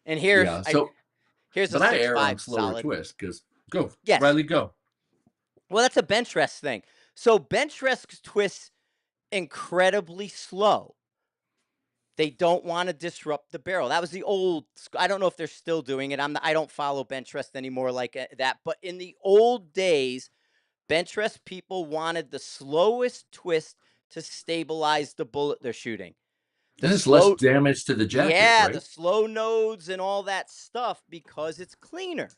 And Yeah. So, here's a but I err on 6.5 slower solid. twists because go, Yes. Riley, go. Well, that's a bench rest thing. So bench rest twists incredibly slow. They don't want to disrupt the barrel. That was the old. I don't know if they're still doing it. I don't follow bench rest anymore like that. But in the old days, bench rest people wanted the slowest twist to stabilize the bullet they're shooting. The And it's less slow, damage to the jacket, yeah, the right? slow nodes and all that stuff because it's cleaner.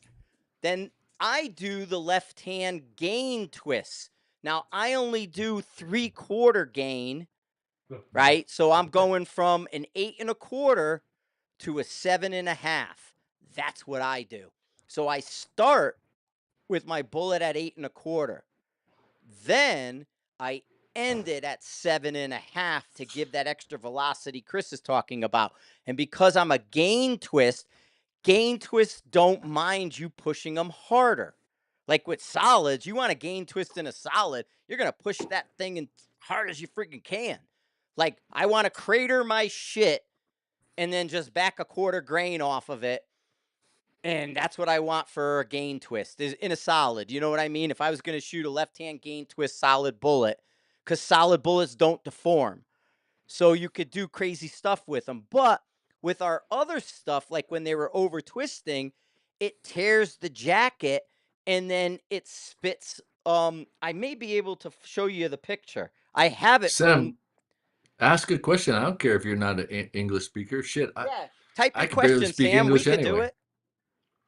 Then I do the left hand gain twists. Now I only do 3/4 gain, Go. right? So I'm going from an 8 1/4 to a 7 1/2. That's what I do. So I start with my bullet at 8 1/4. Then I end it at 7 1/2 to give that extra velocity Chris is talking about. And because I'm a gain twists don't mind you pushing them harder. Like with solids, you want to gain twist in a solid, you're going to push that thing as hard as you freaking can. Like I want to crater my shit and then just back a quarter grain off of it. And that's what I want for a gain twist is in a solid. You know what I mean? If I was going to shoot a left hand gain twist solid bullet, because solid bullets don't deform. So you could do crazy stuff with them. But with our other stuff, like when they were over twisting, it tears the jacket and then it spits. I may be able to show you the picture. I have it from. Sam, ask a question. I don't care if you're not an English speaker. Shit, Yeah. Type I your can barely question, speak Sam. We English could do anyway. it.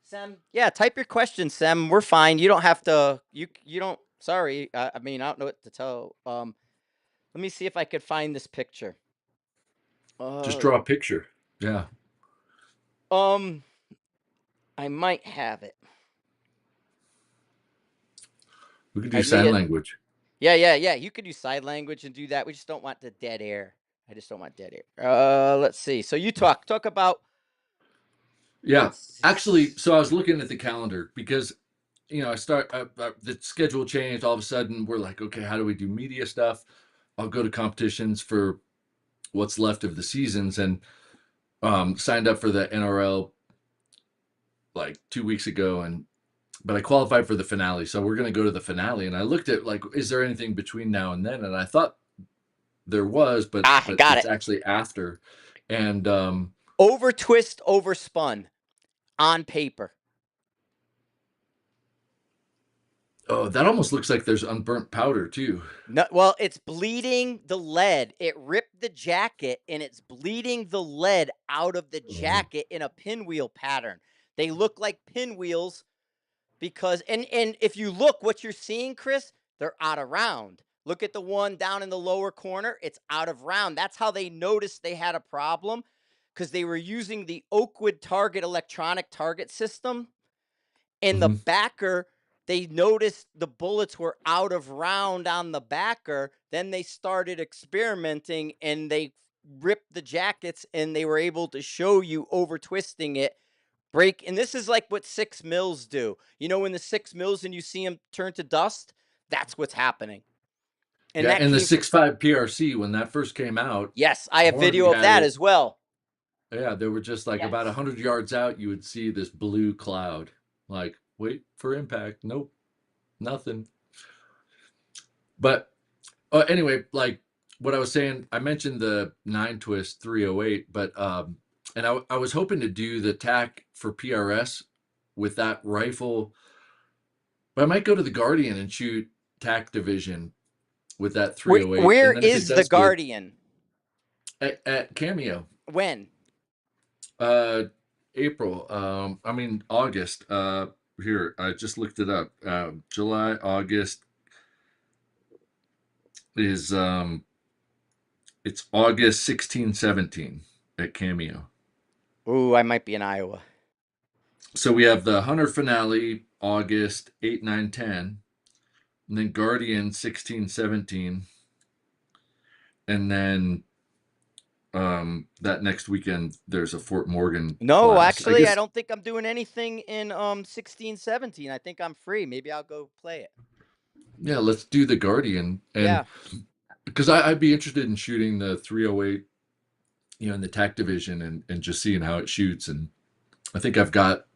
Sam. Yeah, type your question, Sam. We're fine. You don't have to. You don't. Sorry. I mean, I don't know what to tell. Let me see if I could find this picture. Just Uh, draw a picture. Yeah, um, I might have it. we could do I sign may. language. Yeah. You could use side language and do that. We just don't want the dead air. I just don't want dead air. Let's see. So you talk about. Yeah, actually, Let's. so I was looking at the calendar because the schedule changed. All of a sudden, we're like, okay, how do we do media stuff? I'll go to competitions for what's left of the seasons, and signed up for the NRL like 2 weeks ago, and but I qualified for the finale, so we're gonna go to the finale. And I looked at like, is there anything between now and then? And I thought there was, I but got it's it. actually after. And Over twist, over spun on paper. oh, that almost looks like there's unburnt powder too. No, well, it's bleeding the lead. It ripped the jacket and it's bleeding the lead out of the Oh. jacket in a pinwheel pattern. They look like pinwheels because and if you look what you're seeing, Chris, they're out of round. Look at the one down in the lower corner, it's out of round. That's how they noticed they had a problem because they were using the Oakwood target electronic target system and the Mm-hmm. backer, they noticed the bullets were out of round on the backer. Then they started experimenting and they ripped the jackets and they were able to show you over twisting it break. And this is like what 6 mils do. You know, when the 6 mils and you see them turn to dust, that's what's happening. And Yeah, that and the came from, 6.5 PRC when that first came out, yes, I have Hornady video of had that it. as well. Yeah, they were just like about Yes. 100 yards out, you would see this blue cloud. Like, wait for impact. Nope, nothing. But anyway, like what I was saying, I mentioned the 9 twist 308, but and I was hoping to do the tack for PRS with that rifle, but I might go to the Guardian and shoot tack division with that 308, Where and then if it is the does good Guardian? at Cameo, When? uh, April, I mean August. Here I just looked it up. July, August is it's August 16, 17 at Cameo. Ooh, I might be in Iowa. So we have the Hunter finale August 8, 9, 10, and then Guardian 16, 17, and then that next weekend there's a Fort Morgan No, class. I actually, I guess don't think I'm doing anything in 16, 17. I think I'm free. Maybe I'll go play it. yeah, let's do the Guardian, and Yeah. because I'd be interested in shooting the 308, you know, in the TAC division and just seeing how it shoots. And I think I've got,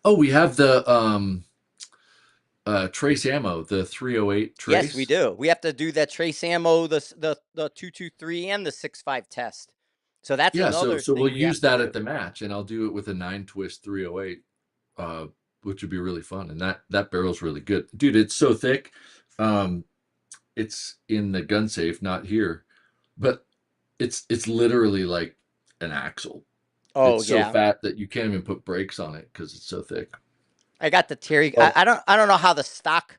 oh, we have the trace ammo, the 308 Yes, we trace. do. We have to do that trace ammo, the 223 and the 6.5 test. So that's Yeah, another so we'll thing we use have to that at do. the match, and I'll do it with a 9 twist 308, uh, which would be really fun. And that barrel's really good, dude. It's so thick. Um, it's in the gun safe, not here, but it's literally like an axle. Oh It's so yeah. fat that you can't even put brakes on it because it's so thick. I got the Terry. Oh, I don't know how the stock.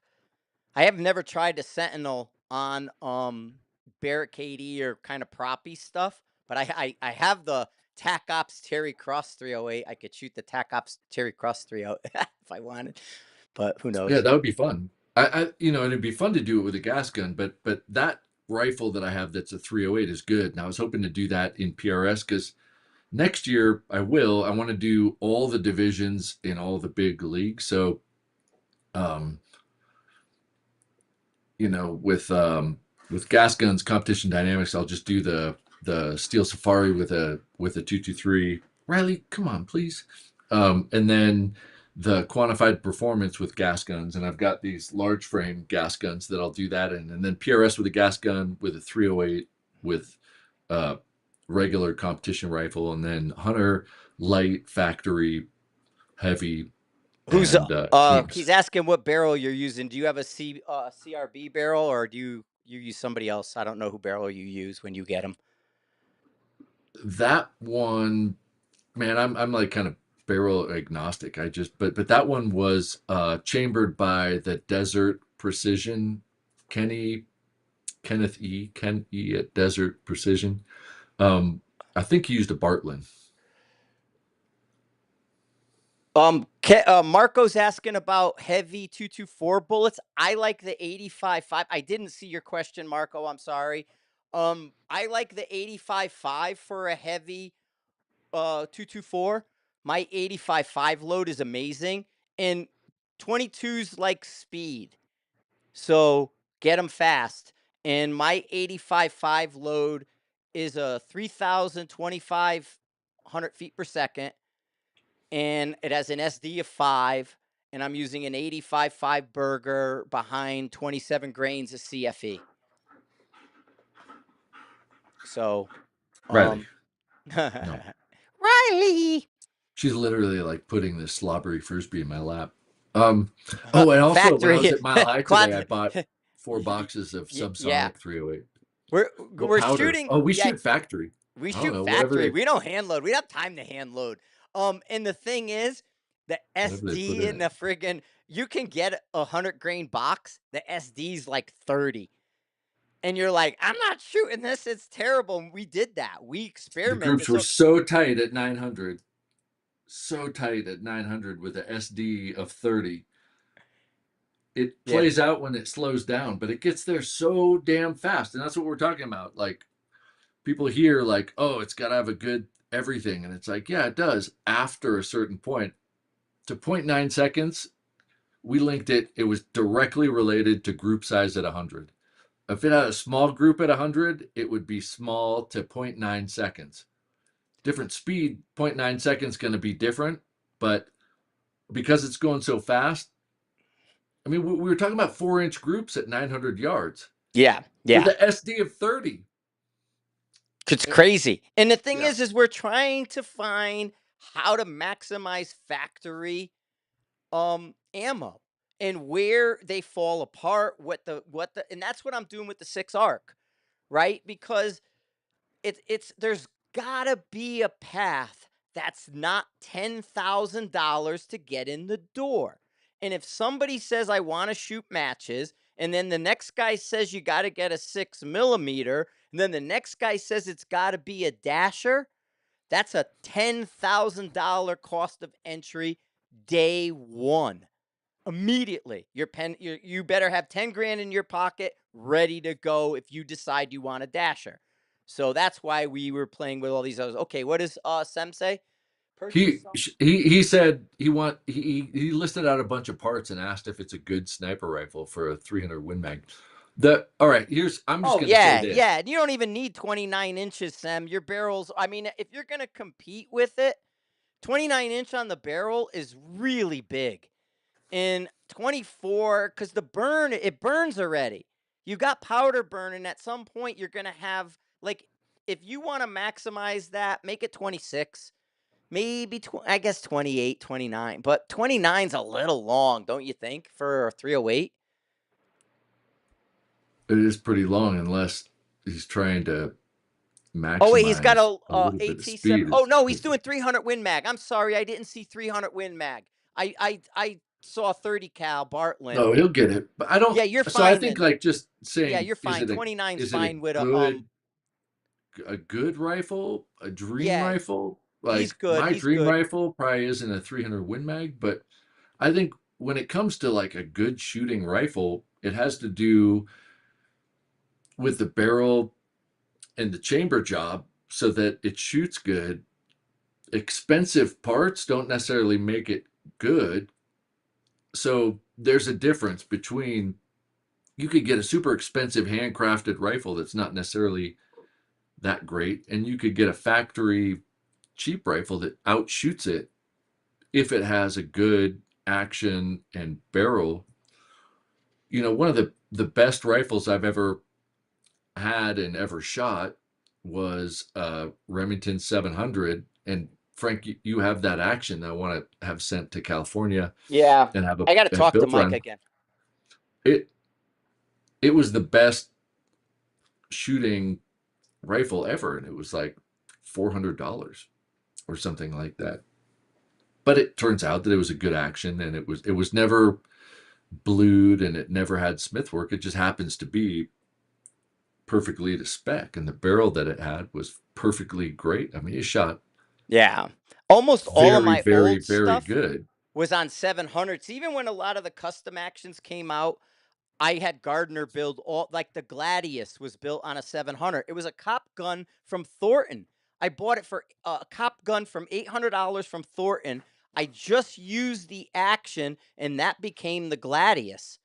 I have never tried the Sentinel on barricadey or kind of proppy stuff, but I have the Tac Ops Terry Cross 308. I could shoot the Tac Ops Terry Cross 308 if I wanted, but who yeah, knows? that would be fun. You know, and it'd be fun to do it with a gas gun, but that rifle that I have that's a 308 is good. And I was hoping to do that in PRS because next year I will. I want to do all the divisions in all the big leagues. So, um, you know, with gas guns competition dynamics, I'll just do the Steel Safari with a 223. Riley, come on, please. And then the quantified performance with gas guns, and I've got these large frame gas guns that I'll do that in, and then PRS with a gas gun with a 308 with uh, regular competition rifle, and then Hunter light factory heavy Who's and he's teams. asking what barrel you're using. Do you have a CRB barrel or do you use somebody else? I don't know who barrel you use when you get them. That one, man, I'm like kind of barrel agnostic. I just but that one was chambered by the Desert Precision, Kenny Ken E at Desert Precision. Um, I think he used a Bartlett. Marco's asking about heavy 224 bullets. I like the 85.5. I didn't see your question, Marco. I'm sorry. I like the 85.5 for a heavy 224. My 85.5 load is amazing, and 22s like speed. So get them fast. And my 85.5 load is a 3,025 feet per second, and it has an SD of 5, and I'm using an 85.5 burger behind 27 grains of CFE. So, Riley. um, No, Riley, she's literally like putting this slobbery frisbee in my lap. Oh, and also when I was factory at Mile High today, I quad. bought 4 boxes of Yeah, Subsonic 308. Well, we're powder. shooting. Oh, we Yeah, shoot factory. we I don't shoot know, factory. We don't hand load. We don't have time to hand load. And the thing is, the whatever they put in SD in it. the friggin' you can get 100 grain box. The SD's like 30. And you're like, I'm not shooting this. It's terrible. And we did that. We The experimented. groups were So so tight at 900, so tight at 900 with a SD of 30. It yeah, plays out when it slows down, but it gets there so damn fast. And that's what we're talking about. Like people hear like, oh, it's got to have a good everything. And it's like, yeah, it does after a certain point. To 0.9 seconds, we linked it. It was directly related to group size at 100. If it had a small group at 100, it would be small to 0.9 seconds. Different speed, 0.9 seconds going to be different, but because it's going so fast, I mean, we were talking about 4-inch groups at 900 yards Yeah, with yeah. the SD of 30. It's It, crazy. And the thing yeah. is we're trying to find how to maximize factory ammo and where they fall apart, what the and that's what I'm doing with the 6 arc, right? Because it's there's gotta be a path that's not $10,000 to get in the door. And if somebody says I want to shoot matches, and then the next guy says you got to get a 6 millimeter, and then the next guy says it's got to be a dasher, that's a $10,000 cost of entry day one. Immediately, you better have 10 grand in your pocket ready to go if you decide you want a dasher. So that's why we were playing with all these others. Okay, what does Sem say? Purchase He some. he said he listed out a bunch of parts and asked if it's a good sniper rifle for a 300 Win Mag. The all right, here's I'm just Oh gonna say yeah, this. yeah. You don't even need 29 inches, Sem. Your barrels. I mean, if you're gonna compete with it, 29-inch on the barrel is really big. In 24, because the burn, it burns already. You got powder burn, and at some point you're gonna have, like, if you want to maximize that, make it 26, maybe I guess 28, 29. But 29's a little long, don't you think, for a 308? It is pretty long unless he's trying to Oh wait, he's got maximize a a little bit of AT7. speed. Oh no, he's doing 300 Win Mag. I'm sorry, I didn't see 300 Win Mag. I saw 30 cal Bartland. No, he'll get it. But I don't. Yeah, you're So I fine think then. like just Yeah, saying, you're fine. 29's is it a fine with good rifle, a dream yeah, rifle? he's Like good. my He's dream good. rifle probably isn't a 300 Win Mag, but I think when it comes to like a good shooting rifle, it has to do with the barrel and the chamber job so that it shoots good. Expensive parts don't necessarily make it good. So there's a difference between you could get a super expensive handcrafted rifle that's not necessarily that great, and you could get a factory cheap rifle that outshoots it if it has a good action and barrel. You know, one of the best rifles I've ever had and ever shot was Remington 700. And Frank, you have that action that I want to have sent to California Yeah. and have a I got to and talk to built Mike run. again. It it was the best shooting rifle ever, and it was like $400 or something like that. But it turns out that it was a good action, and it was never blued, and it never had smith work. It just happens to be perfectly to spec, and the barrel that it had was perfectly great. I mean, it shot Yeah. Almost all of very, my very, old very stuff good. was on 700s. Even when a lot of the custom actions came out, I had Gardner build all, like the Gladius was built on a 700. It was a cop gun from Thornton. I bought it for a cop gun from $800 from Thornton. I just used the action, and that became the Gladius.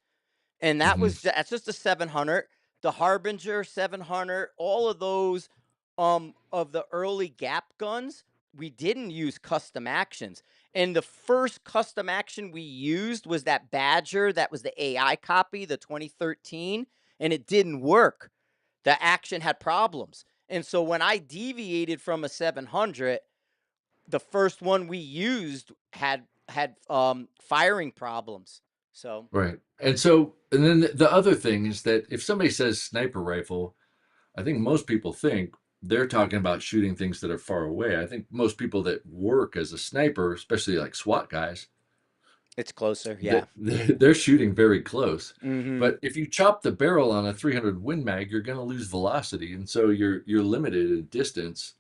And Mhm. that's just a 700. The Harbinger 700, all of those of the early Gap guns, we didn't use custom actions. And the first custom action we used was that Badger, that was the AI copy, the 2013, and it didn't work. The action had problems. And so when I deviated from a 700, the first one we used had firing problems. So, Right. And so, and then the other thing is that if somebody says sniper rifle, I think most people think they're talking about shooting things that are far away. I think most people that work as a sniper, especially like SWAT guys, it's closer, that yeah. they're shooting very close. Mhm. But if you chop the barrel on a 300 Win Mag, you're going to lose velocity, and so you're limited in distance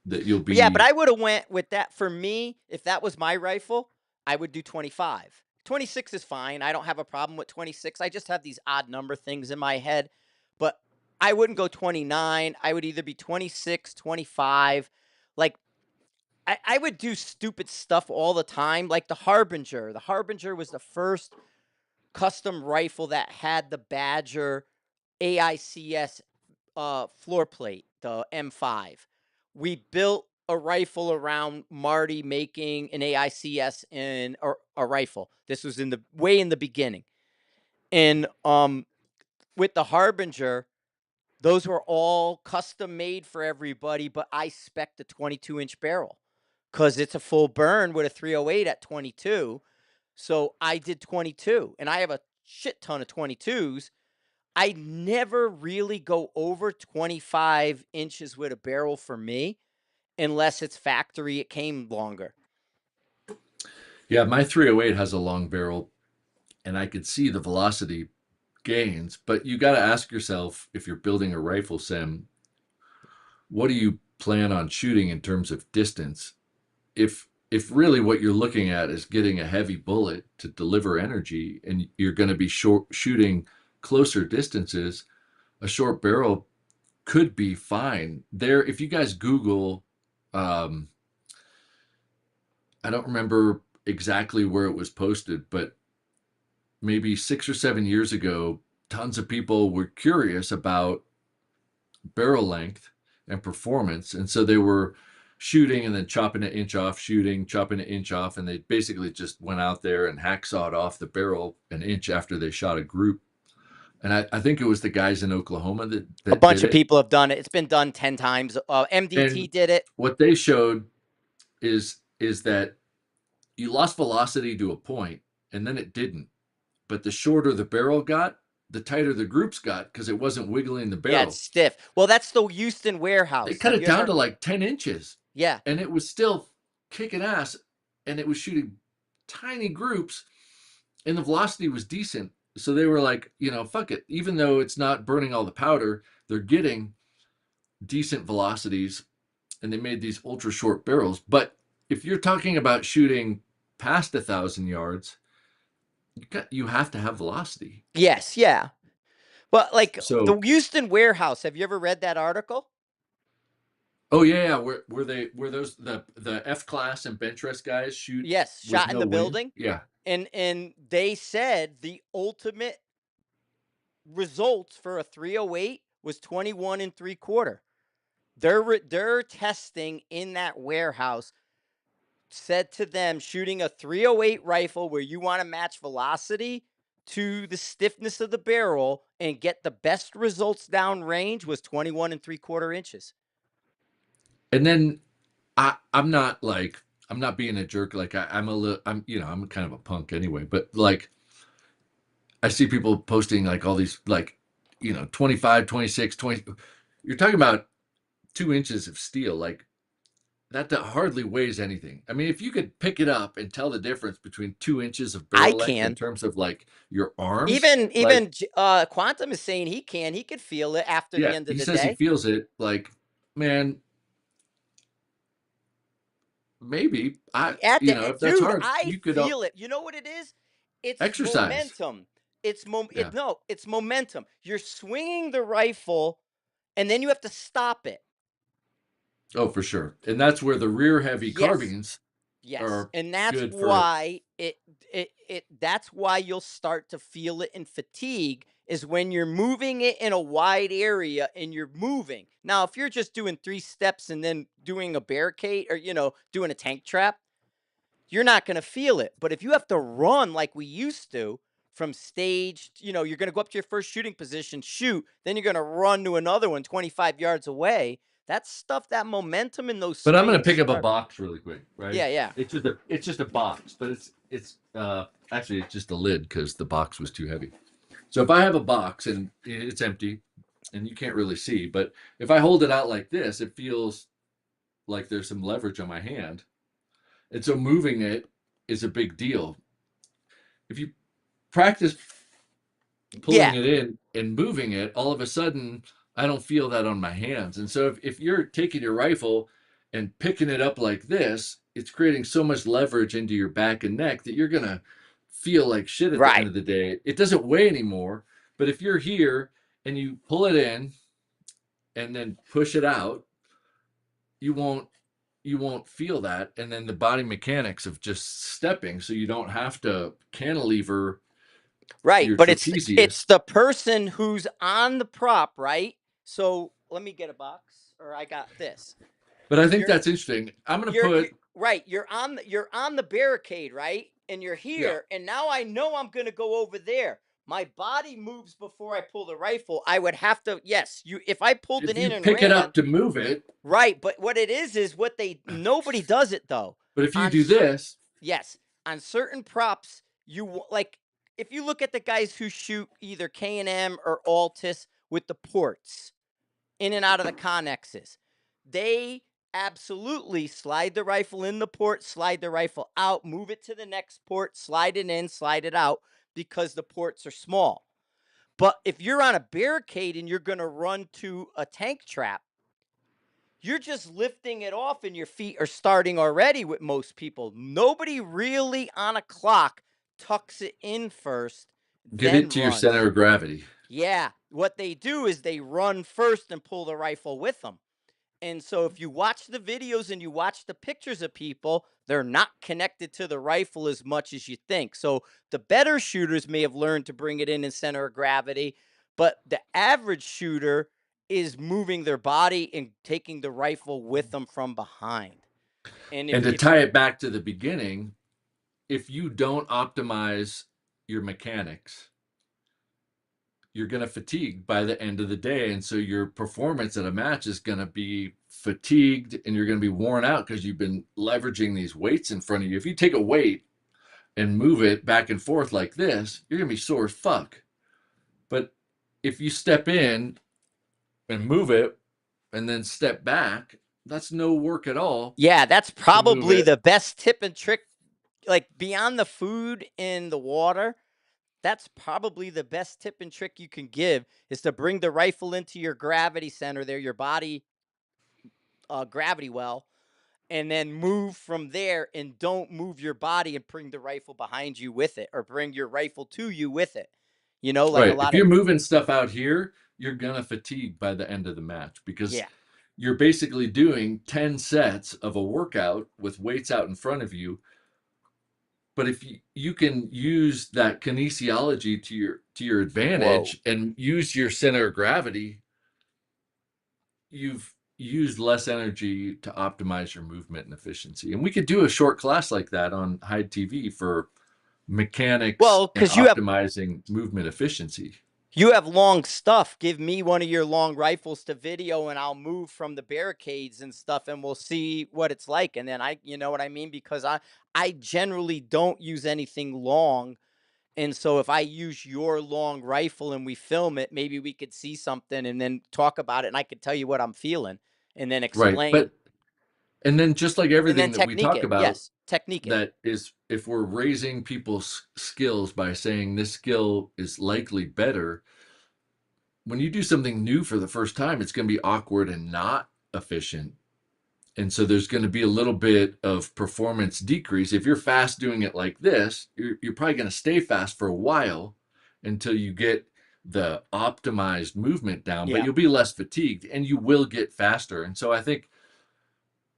that you'll But yeah, but be. I would have went with that. For me, if that was my rifle, I would do 25. 26 is fine. I don't have a problem with 26. I just have these odd number things in my head. But I wouldn't go 29. I would either be 26, 25. Like I would do stupid stuff all the time, like the Harbinger. The Harbinger was the first custom rifle that had the Badger AICS floor plate, the M5. We built a rifle around Marty making an AICS in a rifle. This was in the way in the beginning. And with the Harbinger, those were all custom made for everybody, but I spec the 22-inch barrel because it's a full burn with a 308 at 22. So I did 22, and I have a shit ton of 22s. I never really go over 25 inches with a barrel for me unless it's factory, it came longer. Yeah, my 308 has a long barrel, and I could see the velocity gains. But you got to ask yourself, if you're building a rifle sim, what do you plan on shooting in terms of distance? If really what you're looking at is getting a heavy bullet to deliver energy, and you're going to be shooting closer distances, a short barrel could be fine. There, if you guys Google, um, I don't remember exactly where it was posted, but maybe 6 or 7 years ago, tons of people were curious about barrel length and performance. And so they were shooting and then chopping an inch off, shooting, chopping an inch off. And they basically just went out there and hacksawed off the barrel an inch after they shot a group. And I think it was the guys in Oklahoma A that bunch did of it. people have done it. It's been done 10 times. MDT And did it. what they showed is that you lost velocity to a point and then it didn't. But the shorter the barrel got, the tighter the groups got because it wasn't wiggling the Yeah, it's barrel. stiff. Well, that's the Houston They warehouse. cut Have it you down ever? to like 10 inches Yeah. and it was still kicking ass, and it was shooting tiny groups and the velocity was decent. So they were like, fuck it. Even though it's not burning all the powder, they're getting decent velocities, and they made these ultra short barrels. But if you're talking about shooting past 1,000 yards, you have to have velocity. Yes, yeah. But like the So, Houston warehouse, have you ever read that article? oh yeah, were those the F class and bench rest guys shoot Yes, with shot in no the wind? building. Yeah. And they said the ultimate results for a 308 was 21 and 3/4. Their testing in that warehouse said to them shooting a 308 rifle where you want to match velocity to the stiffness of the barrel and get the best results down range was 21 and 3/4 inches. And then I'm not being a jerk. Like I'm a little, I'm kind of a punk anyway. But like I see people posting like all these 25, 26, 20. You're talking about 2 inches of steel. Like that hardly weighs anything. I mean, if you could pick it up and tell the difference between 2 inches of I barrel length in can. terms of like your arms, like, Even Quantum is saying he could feel it after the yeah, end of he the says he day. feels it. Like, man, maybe At the if that's dude, hard, I you could feel it. You know what it is? It's exercise. momentum. Yeah. It's momentum. You're swinging the rifle and then you have to stop it. Oh, for sure. And that's where the rear heavy Yes. carbines Yes. are And that's good for. why that's why you'll start to feel it in fatigue is when you're moving it in a wide area and you're moving. Now, if you're just doing 3 steps and then doing a barricade or doing a tank trap, you're not going to feel it. But if you have to run like we used to from stage, you're going to go up to your first shooting position, shoot, then you're going to run to another one 25 yards away. That stuff, that momentum in those But I'm going to swings pick up a start. box really quick, right? Yeah, yeah. It's just a box, but it's actually it's just a lid because the box was too heavy. So if I have a box and it's empty and you can't really see, but if I hold it out like this, it feels like there's some leverage on my hand. And so moving it is a big deal. If you practice pulling Yeah, it in and moving it, all of a sudden I don't feel that on my hands. And so if you're taking your rifle and picking it up like this, it's creating so much leverage into your back and neck that you're gonna feel like shit at the end right. of the day. It doesn't weigh anymore. But if you're here and you pull it in and then push it out, you won't you won't feel that. And then the body mechanics of just stepping, so you don't have to cantilever Right, your but it's trapezius. the person who's on the prop, right? So let me get a box, or I got this. But I think You're that's interesting. I'm going to you're put, right. You're on the barricade, right? And you're yeah, here, and now I know I'm gonna go over there. My body moves before I pull the rifle. I would have to, yes, you if I pulled it if in you and pick it ran, up to move it, right. But what it is what they nobody does it though. but if you On do certain this, Yes, on certain props, like if you look at the guys who shoot either K&M or Altus with the ports in and out of the connexes, they absolutely slide the rifle in the port, slide the rifle out, move it to the next port, slide it in, slide it out because the ports are small. But if you're on a barricade and you're going to run to a tank trap, you're just lifting it off and your feet are starting already with most people. Nobody really on a clock tucks it in first, get it then to your center runs. of gravity. Yeah, what they do is they run first and pull the rifle with them. And so if you watch the videos and you watch the pictures of people, they're not connected to the rifle as much as you think. So the better shooters may have learned to bring it in center of gravity, but the average shooter is moving their body and taking the rifle with them from behind. And And to if tie it back to the beginning, if you don't optimize your mechanics, you're going to fatigue by the end of the day. And so your performance at a match is going to be fatigued and you're going to be worn out because you've been leveraging these weights in front of you. If you take a weight and move it back and forth like this, you're going to be sore as fuck. But if you step in and move it and then step back, that's no work at all Yeah, that's to move probably it. the best tip and trick, like beyond the food and the water. That's probably the best tip and trick you can give is to bring the rifle into your gravity center there, your body gravity well, and then move from there and don't move your body and bring the rifle behind you with it or bring your rifle to you with it. You know, like a Right. If lot of, you're moving stuff out here, you're going to fatigue by the end of the match because yeah, you're basically doing 10 sets of a workout with weights out in front of you. But if you can use that kinesiology to your whoa. advantage and use your center of gravity, you've used less energy to optimize your movement and efficiency. And we could do a short class like that on Hyde TV for mechanics Well, and because optimizing movement efficiency. you have long stuff. Give me one of your long rifles to video and I'll move from the barricades and stuff and we'll see what it's like. And then you know what I mean? Because I generally don't use anything long. And so if I use your long rifle and we film it, maybe we could see something and then talk about it and I could tell you what I'm feeling and then Right. explain But, and then just like and then everything that we technique talk it. about, Yes, technique it. that is, if we're raising people's skills by saying this skill is likely better, when you do something new for the first time, it's going to be awkward and not efficient. And so there's going to be a little bit of performance decrease. If you're fast doing it like this, you're probably going to stay fast for a while until you get the optimized movement down, but Yeah. you'll be less fatigued and you will get faster. And so I think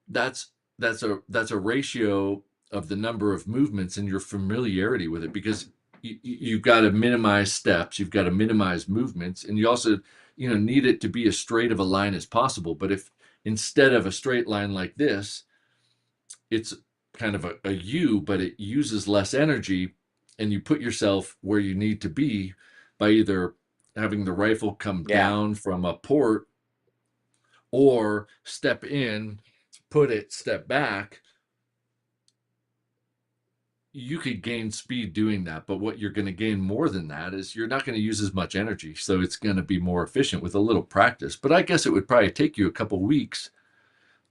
that's that's a ratio of the number of movements and your familiarity with it, because you've got to minimize steps, you've got to minimize movements, and you also, you know, need it to be as straight of a line as possible. But if instead of a straight line like this, it's kind of a U, but it uses less energy, and you put yourself where you need to be by either having the rifle come Yeah. down from a port or step in, put it, step back, you could gain speed doing that. But what you're going to gain more than that is you're not going to use as much energy. So it's going to be more efficient with a little practice. But I guess it would probably take you a couple weeks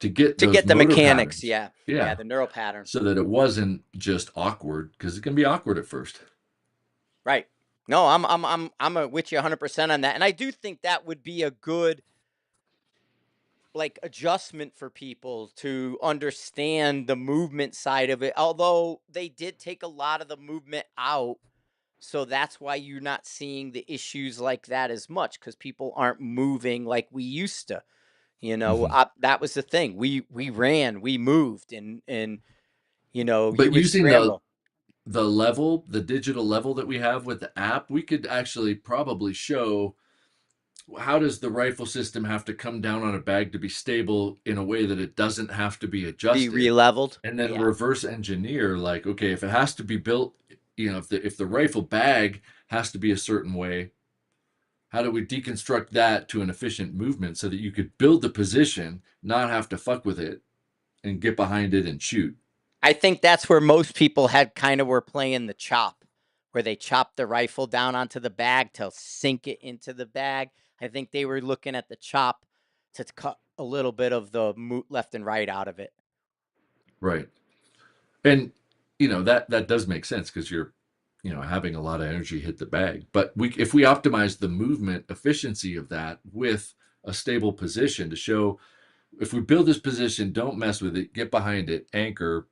to get To those get the motor mechanics. patterns. Yeah. Yeah. Yeah. The neural patterns. So that it wasn't just awkward, because it can be awkward at first. Right. No, I'm with you 100% on that. And I do think that would be a good like adjustment for people to understand the movement side of it. Although they did take a lot of the movement out, so that's why you're not seeing the issues like that as much because people aren't moving like we used to. Hmm. That was the thing. We ran, we moved, and you But would using scramble. the digital level that we have with the app, we could actually probably show how does the rifle system have to come down on a bag to be stable in a way that it doesn't have to be Be adjusted, re-leveled. and then Yeah. reverse engineer, like, okay, if it has to be built, if the rifle bag has to be a certain way, how do we deconstruct that to an efficient movement so that you could build the position, not have to fuck with it, and get behind it and shoot? I think that's where most people had kind of were playing the chop, where they chopped the rifle down onto the bag to sink it into the bag. I think they were looking at the chop to cut a little bit of the left and right out of it. Right. And that does make sense because you're having a lot of energy hit the bag. But if we optimize the movement efficiency of that with a stable position to show, if we build this position, don't mess with it, get behind it, anchor,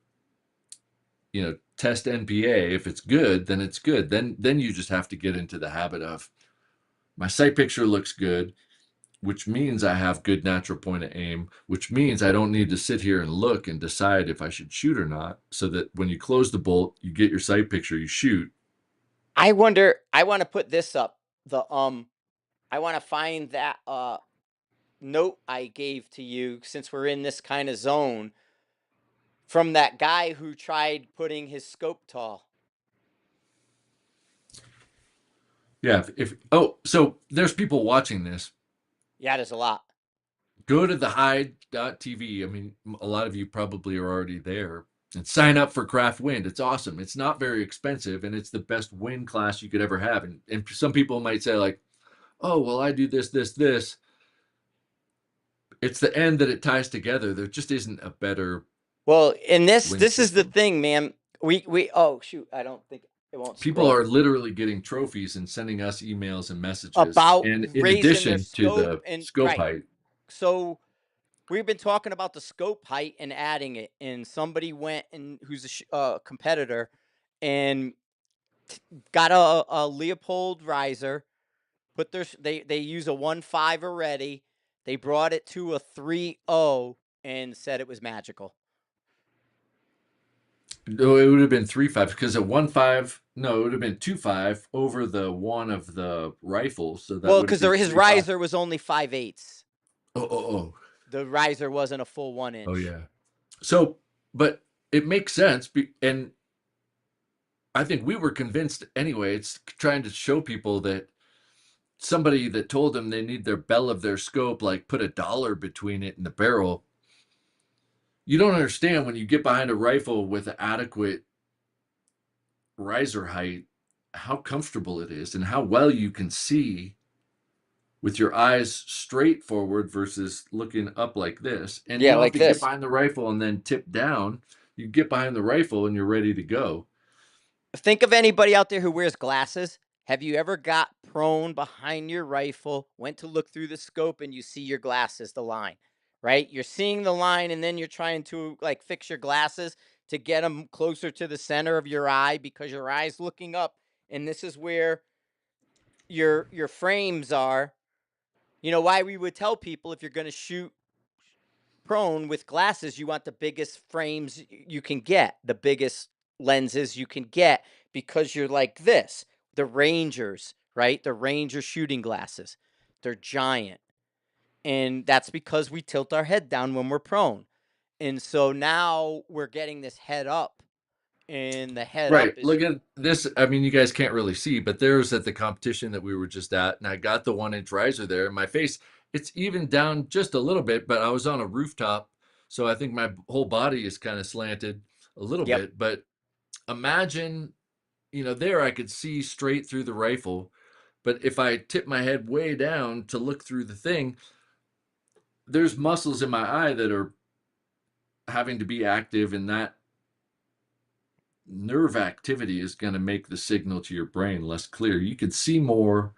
test NPA. If it's good, then it's good. Then you just have to get into the habit of, my sight picture looks good, which means I have good natural point of aim, which means I don't need to sit here and look and decide if I should shoot or not. So that when you close the bolt, you get your sight picture, you shoot. I wonder. I want to put this up. The I want to find that note I gave to you since we're in this kind of zone from that guy who tried putting his scope tall. Yeah. So there's people watching this. Yeah, there's a lot. Go to the hide.tv. I mean, a lot of you probably are already there, and sign up for Craft Wind. It's awesome. It's not very expensive, and it's the best wind class you could ever have. And some people might say, like, oh, well, I do this, this, this. It's the end that it ties together. There just isn't a better Well, in this wind this is the system. thing, man. We oh shoot, I don't think it won't People scroll. are literally getting trophies and sending us emails and messages. About And in raising their addition to scope the and scope right. height, So we've been talking about the scope height and adding it, and somebody went and who's a competitor and got a Leopold riser. Put they use a 1.5 already. They brought it to a 3.0 and said it was magical. no, it would have been 3.5 because at 1.5, no, it would have been 2.5 over the one of the rifle. So that Well, would because be his 3.5. riser was only 5/8. Oh, oh, oh. The riser wasn't a full one Oh, inch. yeah. So, but it makes sense. And I think we were convinced anyway. It's trying to show people that somebody that told them they need their bell of their scope, like put $1 between it and the barrel. You don't understand when you get behind a rifle with adequate riser height, how comfortable it is and how well you can see with your eyes straight forward versus looking up like this. And you Yeah, don't have like to get this. behind the rifle and then tip down. You get behind the rifle and you're ready to go. Think of anybody out there who wears glasses. Have you ever got prone behind your rifle, went to look through the scope, and you see your glasses, the line, right? You're seeing the line, and then you're trying to like fix your glasses to get them closer to the center of your eye because your eye's looking up, and this is where your frames are. Why we would tell people if you're going to shoot prone with glasses, you want the biggest frames you can get, the biggest lenses you can get because you're like this. The Rangers, right? The Ranger shooting glasses. They're giant. And that's because we tilt our head down when we're prone. And so now we're getting this head up, and the head Right. up is Look at this. I mean, you guys can't really see, but there's at the competition that we were just at, and I got the 1 inch riser there. My face, it's even down just a little bit, but I was on a rooftop. So I think my whole body is kind of slanted a little yep. bit. But imagine, there I could see straight through the rifle. But if I tip my head way down to look through the thing, there's muscles in my eye that are having to be active, and that nerve activity is going to make the signal to your brain less clear. You could see more,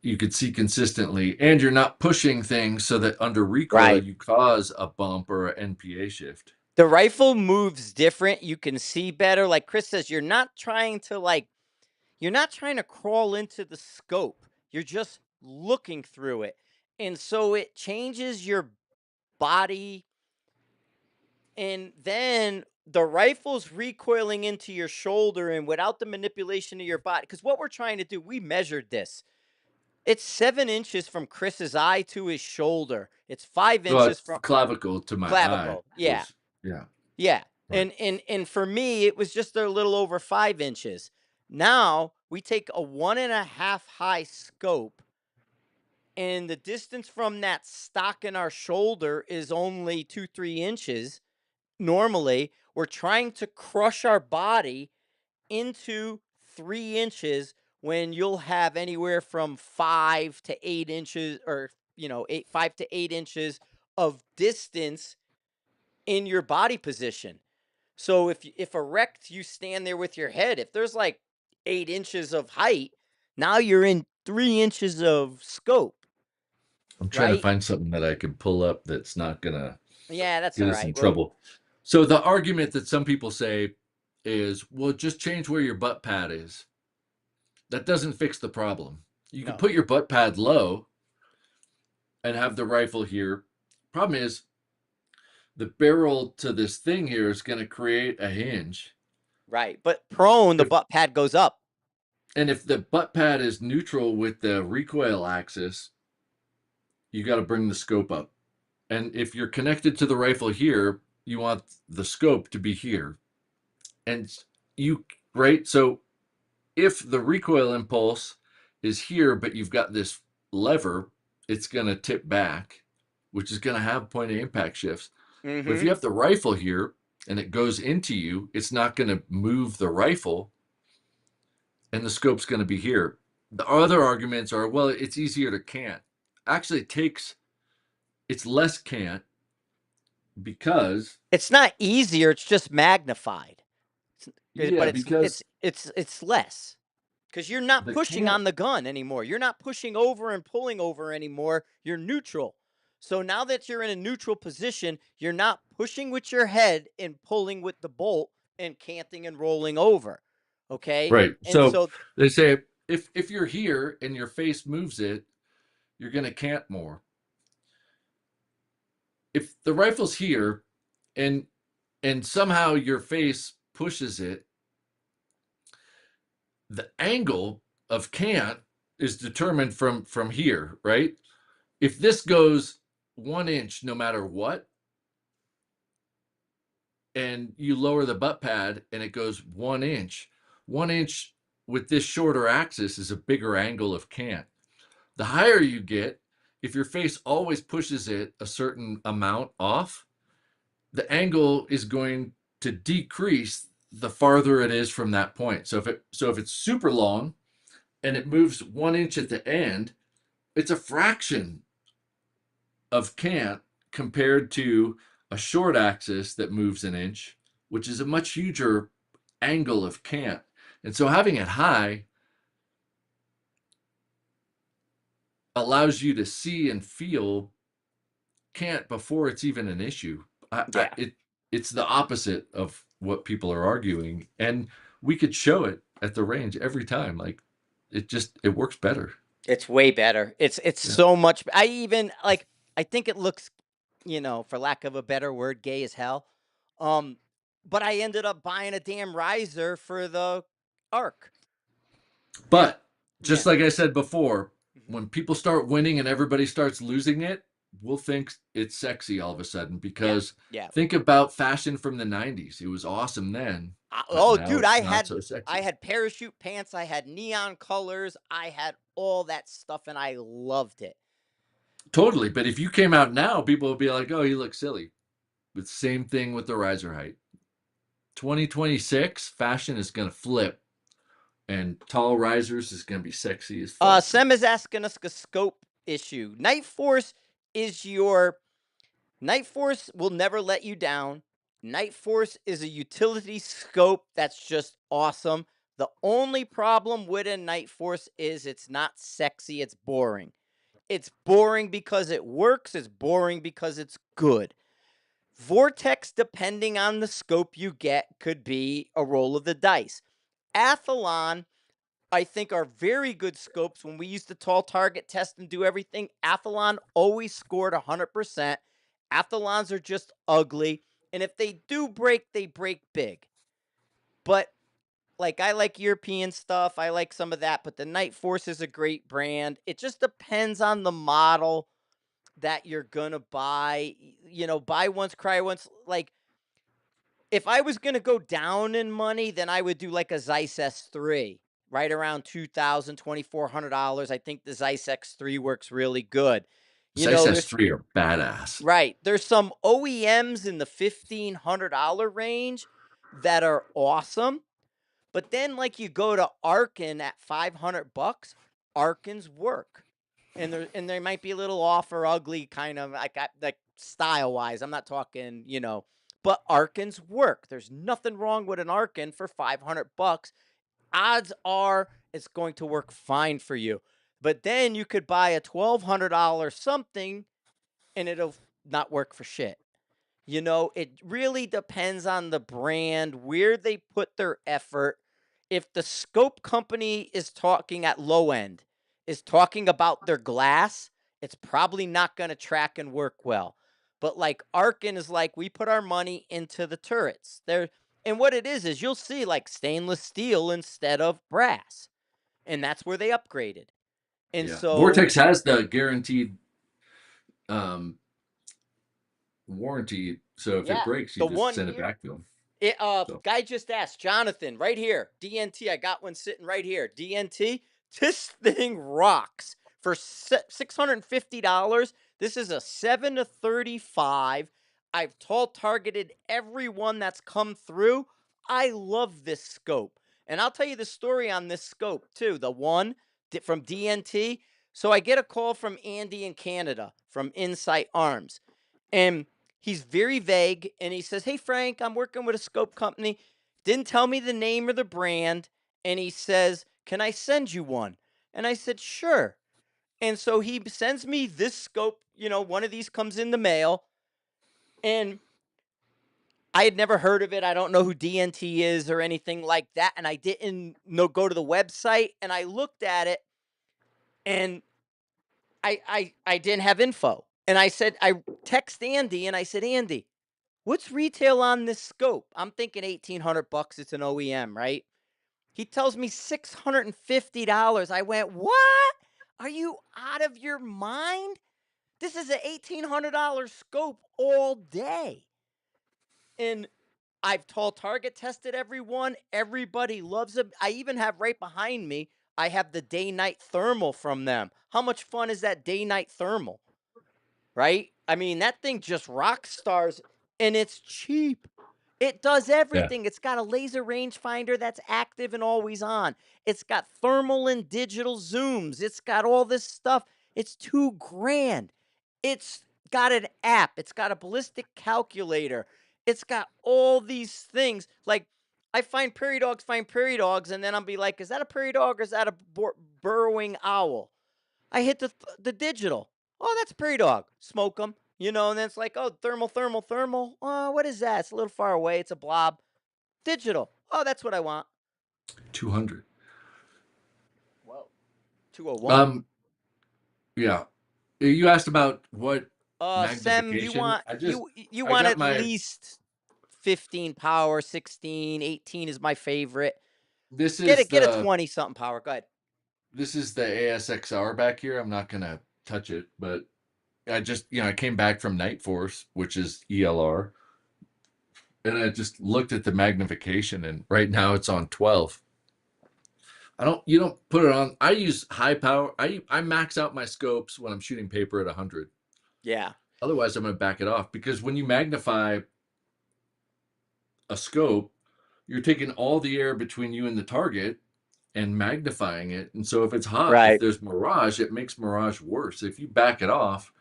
you could see consistently, and you're not pushing things so that under recoil Right. you cause a bump or an NPA shift. The rifle moves different. You can see better. Like Chris says, you're not trying to crawl into the scope. You're just looking through it. And so it changes your body, and then the rifle's recoiling into your shoulder, and without the manipulation of your body, because what we're trying to do, we measured this. It's 7 inches from Chris's eye to his shoulder. It's five Well, inches it's from clavicle to my eye clavicle. Yeah. is, yeah, Yeah. right. And for me, it was just a little over 5 inches. Now we take a 1.5 high scope, and the distance from that stock in our shoulder is only 2, 3 inches. Normally, we're trying to crush our body into 3 inches when you'll have anywhere from 5 to 8 inches, or 5 to 8 inches of distance in your body position. So if erect, you stand there with your head. If there's like 8 inches of height, now you're in 3 inches of scope, I'm trying to right? find something that I can pull up that's not gonna Yeah, that's get all us in right. Well, trouble. So the argument that some people say is, well, just change where your butt pad is. That doesn't fix the problem. You can no, put your butt pad low and have the rifle here. Problem is, the barrel to this thing here is going to create a hinge. right. But prone, the If butt pad goes up. and if the butt pad is neutral with the recoil axis, you got to bring the scope up. And if you're connected to the rifle here, you want the scope to be here. And you right? So if the recoil impulse is here, but you've got this lever, it's going to tip back, which is going to have point of impact shifts. But if Mm-hmm. you have the rifle here and it goes into you, it's not going to move the rifle, and the scope's going to be here. The other arguments are, well, it's easier to cant. Actually, it's less cant because, It's not easier, it's just magnified. yeah, But it's because it's it's it's less, because you're not the pushing cant, on the gun anymore. You're not pushing over and pulling over anymore. You're neutral. So now that you're in a neutral position, you're not pushing with your head and pulling with the bolt and canting and rolling over. Okay? right. And So so they say if you're here and your face moves it, you're going to cant more. If the rifle's here and somehow your face pushes it, the angle of cant is determined from here, right? If this goes 1 inch no matter what, and you lower the butt pad and it goes 1 inch, 1 inch with this shorter axis is a bigger angle of cant. The higher you get, if your face always pushes it a certain amount off, the angle is going to decrease the farther it is from that point. So if it's super long and it moves 1 inch at the end, it's a fraction of cant compared to a short axis that moves an inch, which is a much huger angle of cant. And so having it high allows you to see and feel cant before it's even an issue. yeah, It's the opposite of what people are arguing, and we could show it at the range every time. Like it works better. it's way better. It's Yeah. so much. I even like. I think it looks, for lack of a better word, gay as hell. Um, but I ended up buying a damn riser for the arc, and But just yeah, like I said before, mhm. when people start winning and everybody starts losing it, we'll think it's sexy all of a sudden Yeah, because yeah. think about fashion from the 90s. It was awesome then, but Oh, now dude, it's not so I sexy. had parachute pants, I had neon colors, I had all that stuff, and I loved it. Totally. But if you came out now, people would be like, oh, you look silly. But same thing with the riser height. 2026, fashion is going to flip and tall risers is going to be sexy as fuck. Sem is asking us a scope issue. Is your Night Force will never let you down. Night Force is a utility scope that's just awesome. The only problem with a Night Force is it's not sexy, it's boring. It's boring because it works, it's boring because it's good. Vortex, depending on the scope you get, could be a roll of the dice. Athlon, I think are very good scopes. When we used to tall target test and do everything, Athlon always scored 100%. Athlons are just ugly. And if they do break, they break big. But like I like European stuff. I like some of that, but the Night Force is a great brand. It just depends on the model that you're gonna buy. Buy once, cry once. Like if I was gonna go down in money, then I would do like a Zeiss S3, right around 2,000, $2,400. I think the Zeiss X3 works really good. Zeiss There's S3 are badass. right. There's some OEMs in the $1,500 range that are awesome. But then, like, you go to Arkin at $500, Arkins work, and they might be a little off or ugly, kind of like style wise. I'm not talking, but Arkins work. There's nothing wrong with an Arkin for $500. Odds are it's going to work fine for you. But then you could buy a $1,200 something, and it'll not work for shit. It really depends on the brand, where they put their effort. If the scope company is talking at low end, is talking about their glass, it's probably not going to track and work well. But like Arkin is like, we put our money into the turrets. And what it is you'll see like stainless steel instead of brass. And that's where they upgraded. And Yeah. so, Vortex has the guaranteed um, warranty. So if it yeah, breaks, you the just one send it here. back to them. So Guy just asked Jonathan right here. DNT, I got one sitting right here. DNT, this thing rocks for $650. This is a 7 to 35. I've tall targeted everyone that's come through. I love this scope. And I'll tell you the story on this scope too. The one from DNT. So I get a call from Andy in Canada from Insight Arms. And he's very vague, and he says, "Hey Frank, I'm working with a scope company. Didn't tell me the name or the brand." And he says, "Can I send you one?" And I said, "Sure." And so he sends me this scope. One of these comes in the mail, and I had never heard of it. I don't know who DNT is or anything like that. And I didn't know go to the website, and I looked at it, and I didn't have info. And I text Andy, and I said, "Andy, what's retail on this scope?" I'm thinking $1,800. It's an OEM, right? He tells me $650. I went, "What? Are you out of your mind? This is an $1,800 scope all day." And I've tall target tested everyone. Everybody loves them. I even have right behind me, I have the day night thermal from them. How much fun is that day night thermal? Right? I mean, that thing just rock stars, and it's cheap. It does yeah, everything. It's got a laser rangefinder that's active and always on. It's got thermal and digital zooms. It's got all this stuff. It's 2 grand. It's got an app. It's got a ballistic calculator. It's got all these things. Like, I find prairie dogs, and then I'll be like, is that a prairie dog or is that a burrowing owl? I hit the digital. Oh, that's a prairie dog. Smoke them, and then it's like, oh, thermal, thermal, thermal. Oh, what is that? It's a little far away. It's a blob. Digital. Oh, that's what I want. 200. Whoa. 201. Um, yeah. You asked about what Sem, magnification. you I want got at my, least 15 power, 16, 18 is my favorite. this Get is it, get a the, 20 something power. Go ahead. this is the ASXR back here. I'm not going to touch it, but I came back from Night Force, which is ELR, and I just looked at the magnification, and right now it's on 12. You don't put it on. I use high power. I max out my scopes when I'm shooting paper at 100. Yeah. Otherwise, I'm going to back it off because when you magnify a scope, you're taking all the air between you and the target and magnifying it. And so if it's hot, if Right. there's mirage, it makes mirage worse. If you back it off,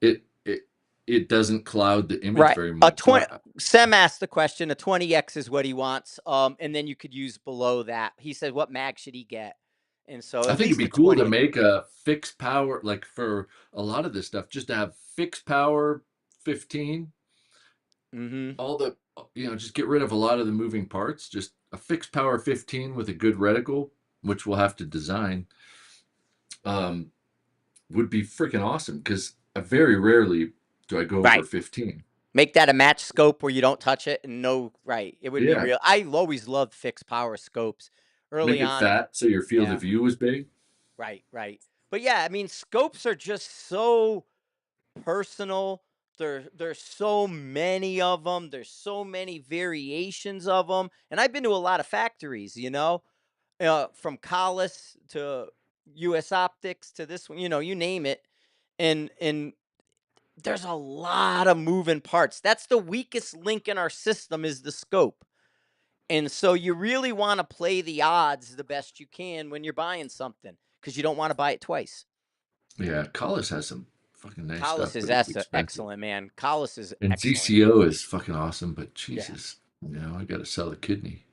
it it it doesn't cloud the image Right. very A much. So 20 Sem asked the question, a 20X is what he wants. And then you could use below that. He said, what mag should he get? And so I at think it'd least be a cool to 20. make a fixed power, like for a lot of this stuff, just to have fixed power 15, Mm-hmm. all the, just get rid of a lot of the moving parts, just a fixed power 15 with a good reticle. which we'll have to design, um, would be freaking awesome because very rarely do I go over Right. 15. Make that a match scope where you don't touch it and no right. It would be Yeah, real. I always loved fixed power scopes make early it on. fat so your field of Yeah. view is big. Right, right. But yeah, I mean, scopes are just so personal. There's so many of them. There's so many variations of them. And I've been to a lot of factories, from Collis to US Optics to this one, you name it. And there's a lot of moving parts. That's the weakest link in our system is the scope. And so you really want to play the odds the best you can when you're buying something because you don't want to buy it twice. Yeah, Collis has some fucking nice Collis stuff, is but it's expensive. excellent, man. Collis is And excellent. ZCO is fucking awesome, but Yeah. Jesus, I got to sell a kidney.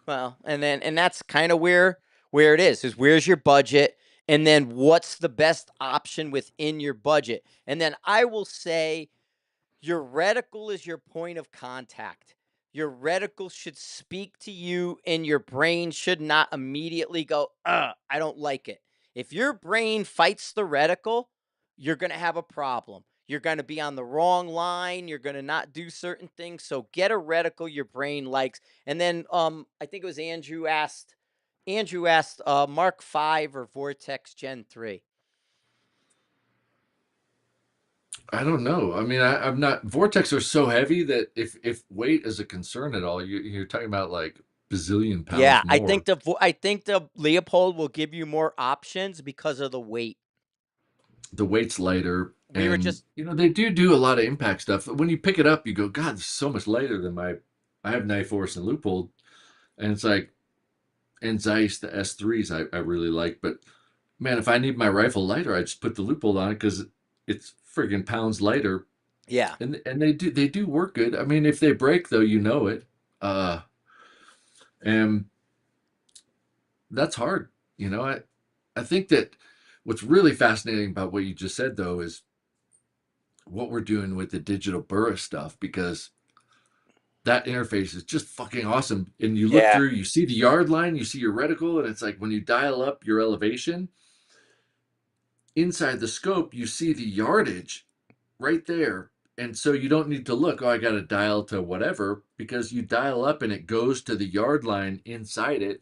Well, and that's kind of where it is where's your budget, and then what's the best option within your budget. And then I will say your reticle is your point of contact. Your reticle should speak to you, and your brain should not immediately go, I don't like it. If your brain fights the reticle, you're going to have a problem. You're going to be on the wrong line. You're going to not do certain things. So get a reticle your brain likes. And then I think it was Andrew asked Mark 5 or Vortex Gen 3. I don't know. I mean, I'm not. Vortex are so heavy that if weight is a concern at all, you're talking about like bazillion Yeah, pounds more. I think the Leopold will give you more options because of the weight. The weight's lighter, We were and just they do a lot of impact stuff. When you pick it up, you go, God, this is so much lighter than my. I have Knife Force and Loophole, and it's like, and Zeiss, the S3s, I really like, but man, if I need my rifle lighter, I just put the Loophole on it because it's friggin' pounds lighter, yeah. and they do work good. I mean, if they break though, you know it. Uh, and that's hard. I think that what's really fascinating about what you just said though is what we're doing with the digital Burris stuff because that interface is just fucking awesome. And you look Yeah. through, you see the yard line, you see your reticle, and it's like when you dial up your elevation inside the scope, you see the yardage right there. And so you don't need to look, oh, I got to dial to whatever, because you dial up and it goes to the yard line inside it.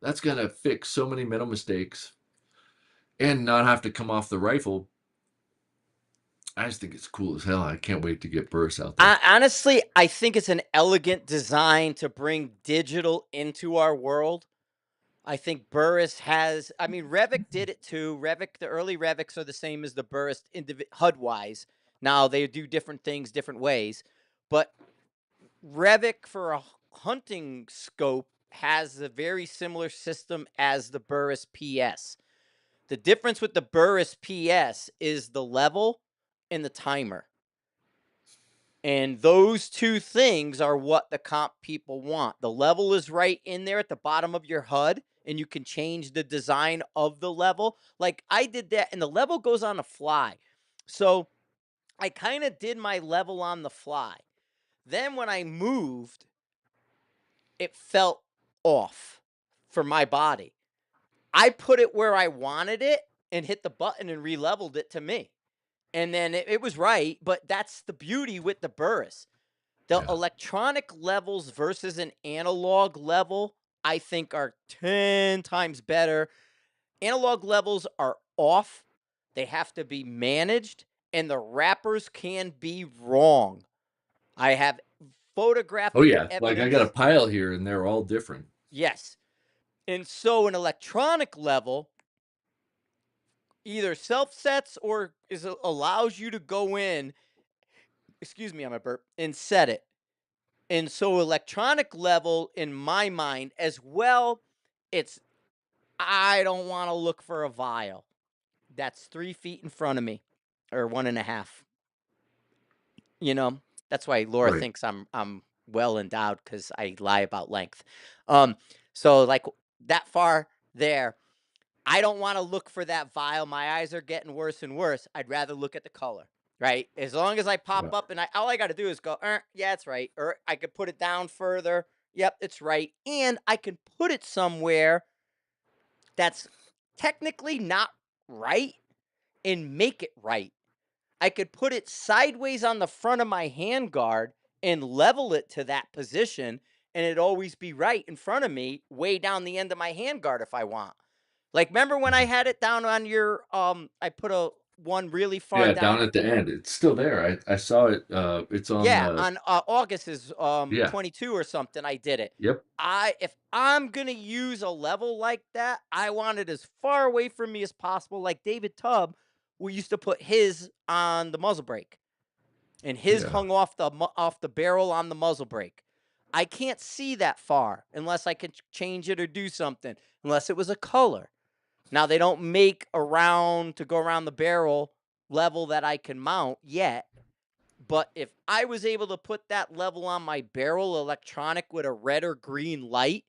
That's going to fix so many mental mistakes and not have to come off the rifle. I just think it's cool as hell. I can't wait to get Burris out there. Honestly, I think it's an elegant design to bring digital into our world. I think Burris has, I mean, Revit did it too. Revit, the early Revics are the same as the Burris HUD wise. Now they do different things different ways, but Revit for a hunting scope has a very similar system as the Burris PS. The difference with the Burris PS is the level and the timer. And those two things are what the comp people want. The level is right in there at the bottom of your HUD, and you can change the design of the level. Like I did that, and the level goes on the fly. So I kind of did my level on the fly. Then when I moved, it felt off for my body. I put it where I wanted it and hit the button and re-leveled it to me. And then it was right, but that's the beauty with the Burris. The Yeah. electronic levels versus an analog level, I think, are 10 times better. Analog levels are off, they have to be managed, and the wrappers can be wrong. I have Oh, photographic yeah. Like I got a evidence. pile here and they're all different. Yes. And so an electronic level either self sets or allows you to go in, excuse me, I'm a burp, and set it. And so electronic level in my mind as well, it's I don't want to look for a vial that's 3 feet in front of me or 1.5. You know, that's why Laura Right. thinks I'm well endowed because I lie about length. Um, so like that far there, I don't want to look for that vial. My eyes are getting worse and worse. I'd rather look at the color, right? As long as I pop Yeah. up and all I got to do is go, yeah, it's right. Or I could put it down further. Yep, it's right. And I can put it somewhere that's technically not right and make it right. I could put it sideways on the front of my handguard and level it to that position, and it'd always be right in front of me, way down the end of my handguard if I want. Like, remember when I Mhm. had it down on your I put a one really far Yeah, down down. at the end. It's still there. I saw it. It's on Yeah, the. on August is Yeah. 22 or something. I did it. Yep. If I'm gonna use a level like that, I want it as far away from me as possible. Like David Tubb, we used to put his on the muzzle brake, and his Yeah. hung off off the barrel on the muzzle brake. I can't see that far unless I can change it or do something. Unless it was a color. Now they don't make a round to go around the barrel level that I can mount yet. But if I was able to put that level on my barrel electronic with a red or green light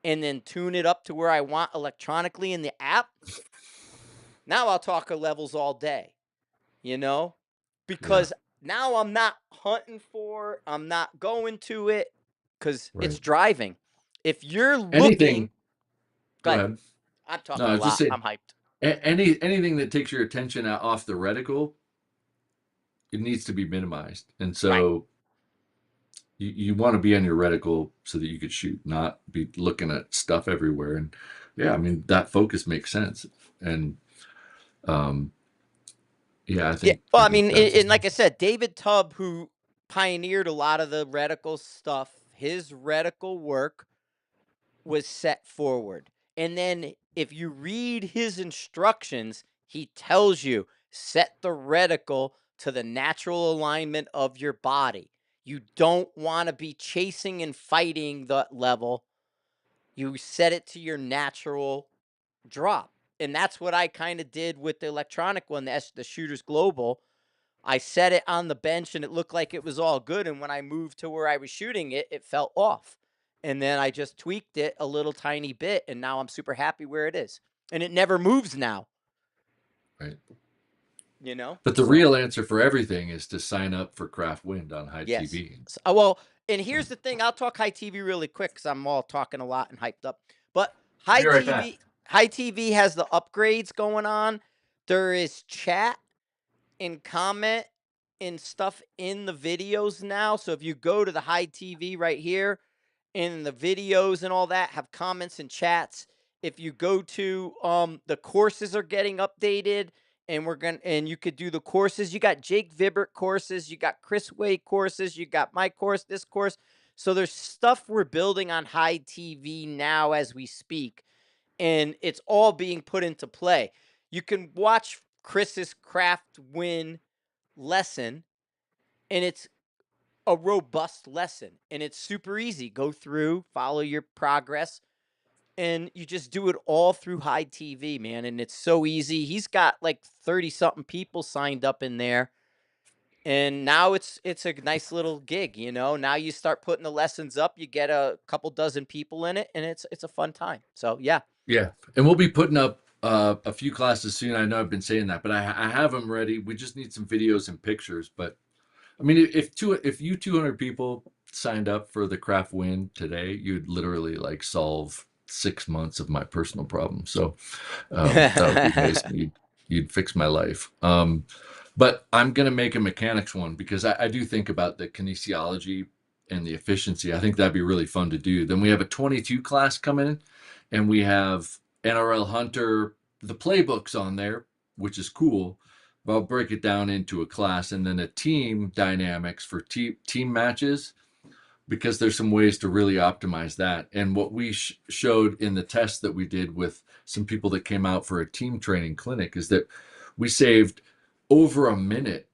and then tune it up to where I want electronically in the app, now I'll talk of levels all day, you know? Yeah. Because now I'm not hunting for, I'm not going to it because it's Right. driving. If you're looking, Anything. go Go ahead. ahead. I'm No, talking I a was just lot. saying. I'm hyped. Anything that takes your attention off the reticle, it needs to be minimized. And Right. so you want to be on your reticle so that you could shoot, not be looking at stuff everywhere. And yeah, I mean that focus makes sense. And um, yeah, Yeah. I Well, I think mean, that's and like I said, David Tubb, who pioneered a lot of the reticle stuff, his reticle work was set forward. And then if you read his instructions, he tells you set the reticle to the natural alignment of your body. You don't want to be chasing and fighting the level. You set it to your natural drop. And that's what I kind of did with the electronic one, the Shooter's Global. I set it on the bench and it looked like it was all good. And when I moved to where I was shooting it, it felt off. And then I just tweaked it a little tiny bit. And now I'm super happy where it is. And it never moves now, right. you know? But the So, real answer for everything is to sign up for Craft Wind on High yes. TV. So, well, and here's the thing, I'll talk high TV really quick because I'm all talking a lot and hyped up. But Be right back. High TV has the upgrades going on. There is chat and comment and stuff in the videos now. So if you go to the high TV right here, and the videos and all that have comments and chats. If you go to the courses are getting updated, and you could do the courses. You got Jake Vibert courses, you got Chris Way courses, you got my course, this course. So there's stuff we're building on high TV now as we speak, and it's all being put into play. You can watch Chris's craft win lesson, and it's a robust lesson, and it's super easy. Go through, follow your progress, and you just do it all through high TV, man. And it's so easy. He's got like 30 something people signed up in there. And now it's a nice little gig, you know. Now you start putting the lessons up, you get a couple dozen people in it, and it's a fun time. So yeah. Yeah, and we'll be putting up a few classes soon. I know I've been saying that, but I have them ready. We just need some videos and pictures. But I mean, if you 200 people signed up for the craft win today, you'd literally like solve 6 months of my personal problem. So that would be amazing. You'd fix my life. But I'm gonna make a mechanics one because I do think about the kinesiology and the efficiency. I think that'd be really fun to do. Then we have a 22 class coming in, and we have NRL Hunter, the playbooks on there, which is cool. But I'll break it down into a class and then a team dynamics for team matches because there's some ways to really optimize that. And what we showed in the test that we did with some people that came out for a team training clinic is that we saved over a minute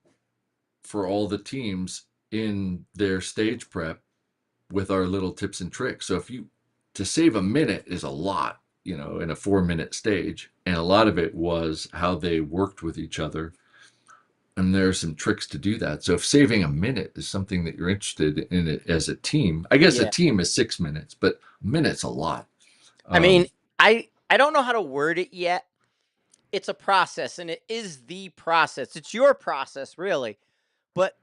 for all the teams in their stage prep with our little tips and tricks. So if you to save a minute is a lot, in a 4 minute stage. And a lot of it was how they worked with each other, and there are some tricks to do that. So if saving a minute is something that you're interested in it as a team, I guess a Yeah. team is 6 minutes, but a minute's a lot. I mean, Um, I don't know how to word it yet. It's a process, and it is the process. It's your process, really. But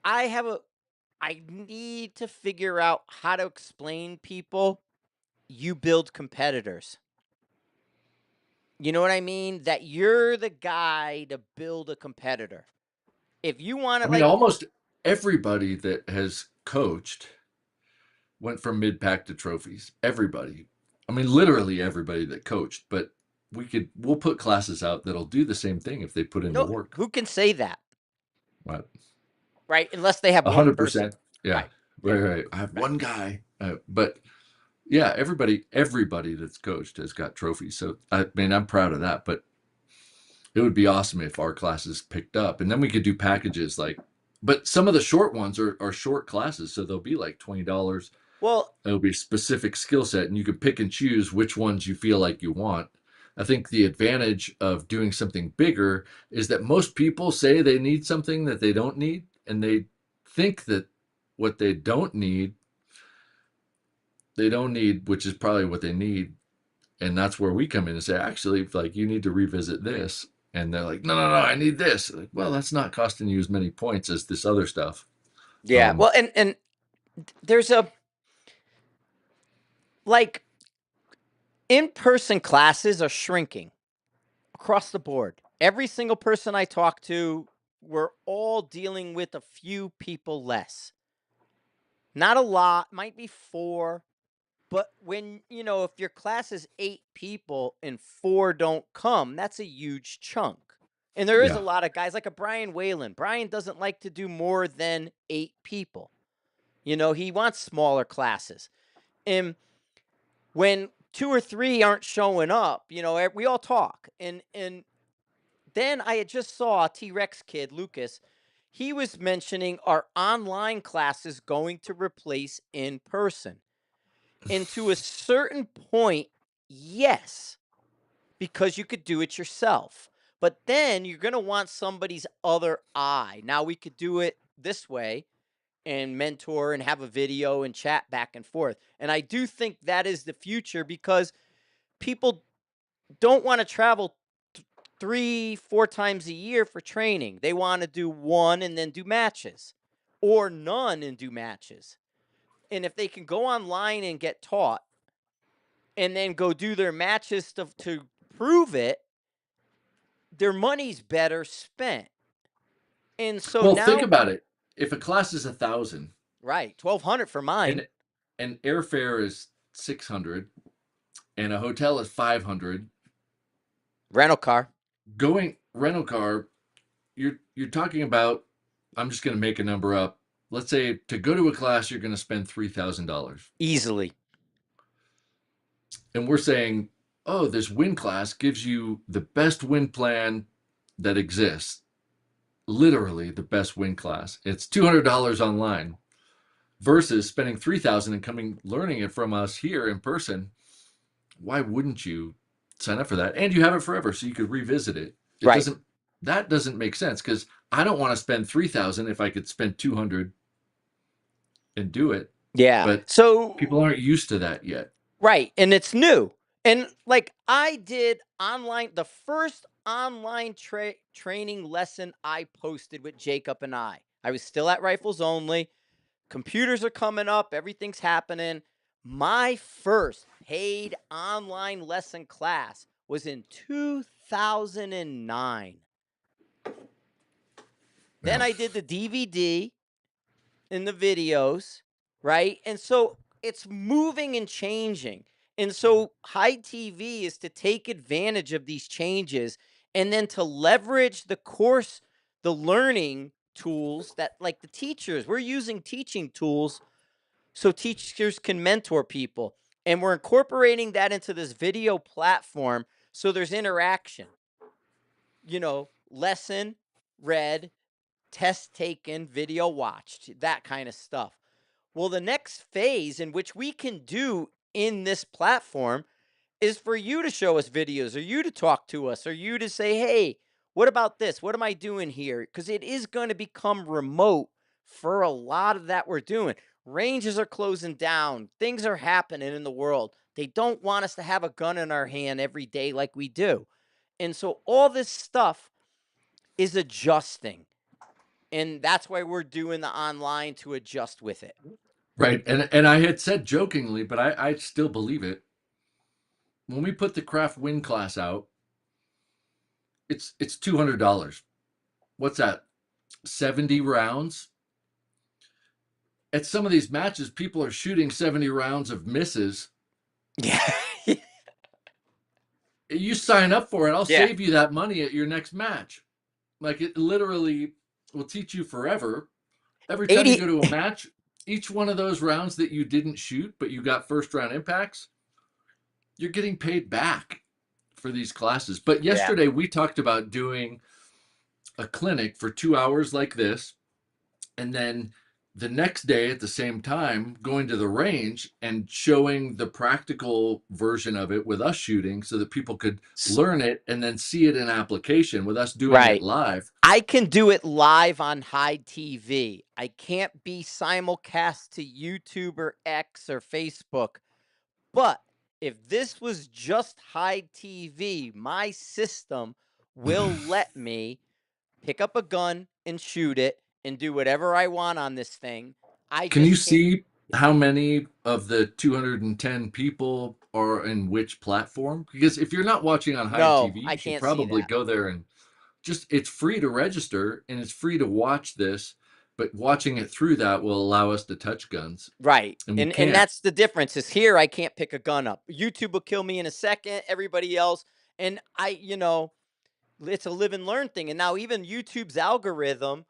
I have a I need to figure out how to explain people you build competitors. You know what I mean? That you're the guy to build a competitor. If you want I it mean, like, almost everybody that has coached went from mid pack to trophies. Everybody. I mean, literally everybody that coached. But we'll put classes out that'll do the same thing if they put in the no, work. who can say that? Right. Right? Unless they have one person. 100%. Yeah. Right. Right. Yeah. Right. I have Right. one guy, but yeah, everybody that's coached has got trophies. So I mean, I'm proud of that. But it would be awesome if our classes picked up, and then we could do packages like. But some of the short ones are short classes, so they'll be like $20. Well, It'll be a specific skill set, and you can pick and choose which ones you feel like you want. I think the advantage of doing something bigger is that most people say they need something that they don't need, and they think that what they don't need, which is probably what they need. And that's where we come in and say, actually, like you need to revisit this. And they're like, no, no, no, I need this. Like, well, that's not costing you as many points as this other stuff. yeah. Um, Well, and there's a like in-person classes are shrinking across the board. Every single person I talk to, we're all dealing with a few people less. Not a lot, might be 4, but when, if your class is 8 people and 4 don't come, that's a huge chunk. And there is a yeah. lot of guys like a Brian Whalen. Brian doesn't like to do more than 8 people. He wants smaller classes. And when 2 or 3 aren't showing up, we all talk. And then I had just saw a T-Rex kid, Lucas. He was mentioning our online classes going to replace in person. And to a certain point, yes, because you could do it yourself. But then you're going to want somebody's other eye. Now we could do it this way and mentor and have a video and chat back and forth. And I do think that is the future because people don't want to travel 3, 4 times a year for training. They want to do one and then do matches or none and do matches. And if they can go online and get taught and then go do their matches to prove it, their money's better spent. And so Well, think now, about it. If a class is 1,000 right, 1,200 for mine, and airfare is 600 and a hotel is 500, rental car, going rental car, you're talking about. I'm just going to make a number up. Let's say to go to a class, you're going to spend $3,000. easily. And we're saying, oh, this win class gives you the best win plan that exists. Literally the best win class. It's $200 online versus spending 3,000 and coming learning it from us here in person. Why wouldn't you sign up for that? And you have it forever, so you could revisit it. It Right. doesn't. That doesn't make sense because I don't want to spend 3,000 if I could spend 200 and do it. Yeah. But people So, aren't used to that yet. right. And it's new. And like I did online, the first online training lesson I posted with Jacob and I was still at Rifles Only. Computers are coming up, everything's happening. My first paid online lesson class was in 2009. Then Yeah. I did the DVD and the videos, right? And so it's moving and changing. And so High TV is to take advantage of these changes and then to leverage the course, the learning tools that like the teachers, we're using teaching tools so teachers can mentor people. And we're incorporating that into this video platform so there's interaction, lesson read, test taken, video watched, that kind of stuff. Well, the next phase in which we can do in this platform is for you to show us videos or you to talk to us or you to say, hey, what about this? What am I doing here? Because it is going to become remote for a lot of that we're doing. Ranges are closing down, things are happening in the world. They don't want us to have a gun in our hand every day like we do. And so all this stuff is adjusting. And that's why we're doing the online to adjust with it. Right. And I had said jokingly, but I still believe it. When we put the craft win class out, It's $200. What's that? 70 rounds. At some of these matches, people are shooting 70 rounds of misses. Yeah. You sign up for it, I'll Yeah. save you that money at your next match. Like it literally will teach you forever. Every time you 80. go to a match, each one of those rounds that you didn't shoot, but you got first round impacts, you're getting paid back for these classes. But Yeah. yesterday we talked about doing a clinic for 2 hours like this, and then the next day at the same time going to the range and showing the practical version of it with us shooting so that people could learn it and then see it in application with us doing it Right. live. I can do it live on high TV. I can't be simulcast to YouTube or X or Facebook. But if this was just high TV, my system will let me pick up a gun and shoot it and do whatever I want on this thing. I Can you just can't. see how many of the 210 people are in which platform? Because if you're not watching on high No, TV, I you should can't see probably that. go there and just, it's free to register and it's free to watch this, but watching it through that will allow us to touch guns, Right. and we And can't. that's the difference is here I can't pick a gun up. YouTube will kill me in a second, everybody else. And it's a live and learn thing. And now even YouTube's algorithm,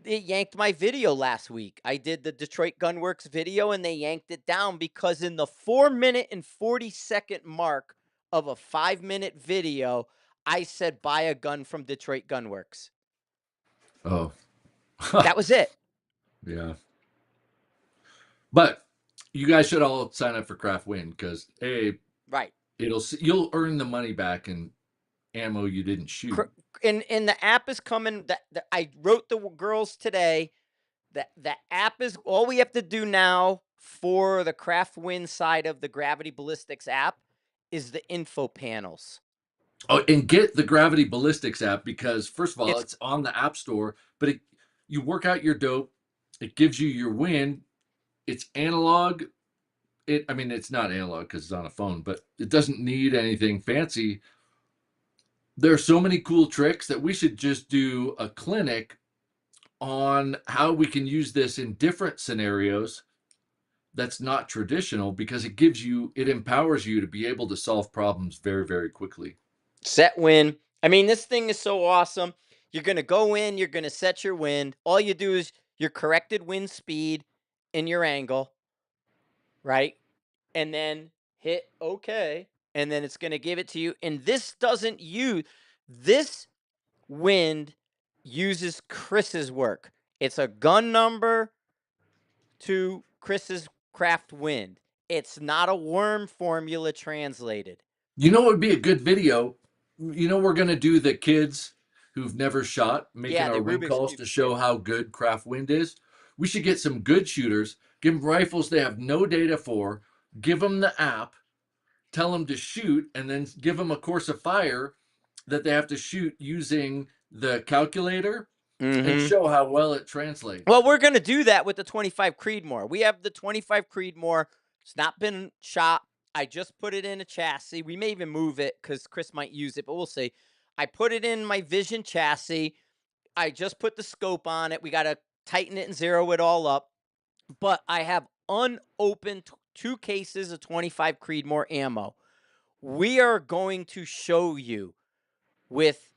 it yanked my video last week. I did the Detroit Gunworks video and they yanked it down because in the 4 minute and 40-second mark of a 5 minute video, I said buy a gun from Detroit Gunworks. Oh, That was it. yeah. But you guys should all sign up for Craft Win because a Right. you'll earn the money back in ammo you didn't shoot. And the app is coming. That I wrote the girls today. The app is all we have to do now for the Craft Win side of the Gravity Ballistics app is the info panels. Oh, and get the Gravity Ballistics app because first of all, It's it's on the App Store, but you work out your dope, it gives you your win. It's analog. I mean, it's not analog because it's on a phone, but it doesn't need anything fancy. There are so many cool tricks that we should just do a clinic on how we can use this in different scenarios that's not traditional because it empowers you to be able to solve problems very, very quickly. set win. I mean, this thing is so awesome. You're going to go in, you're going to set your wind. All you do is your corrected wind speed and your angle, right? And then hit OK. And then it's going to give it to you. And this wind uses Chris's work. It's a gun number to Chris's craft wind. It's not a worm formula translated. You know what would be a good video? You know, we're going to do the kids who've never shot making Yeah, our the wind Rubik's calls Cube to show kid. how good craft wind is. We should get some good shooters, give them rifles they have no data for, give them the app, tell them to shoot, and then give them a course of fire that they have to shoot using the calculator and Mm-hmm. show how well it translates. Well, we're going to do that with the 25 Creedmoor. We have the 25 Creedmoor. It's not been shot. I just put it in a chassis. We may even move it because Chris might use it, but we'll see. I put it in my Vision chassis. I just put the scope on it. We got to tighten it and zero it all up. But I have unopened 2 cases of 25 Creedmoor ammo. We are going to show you with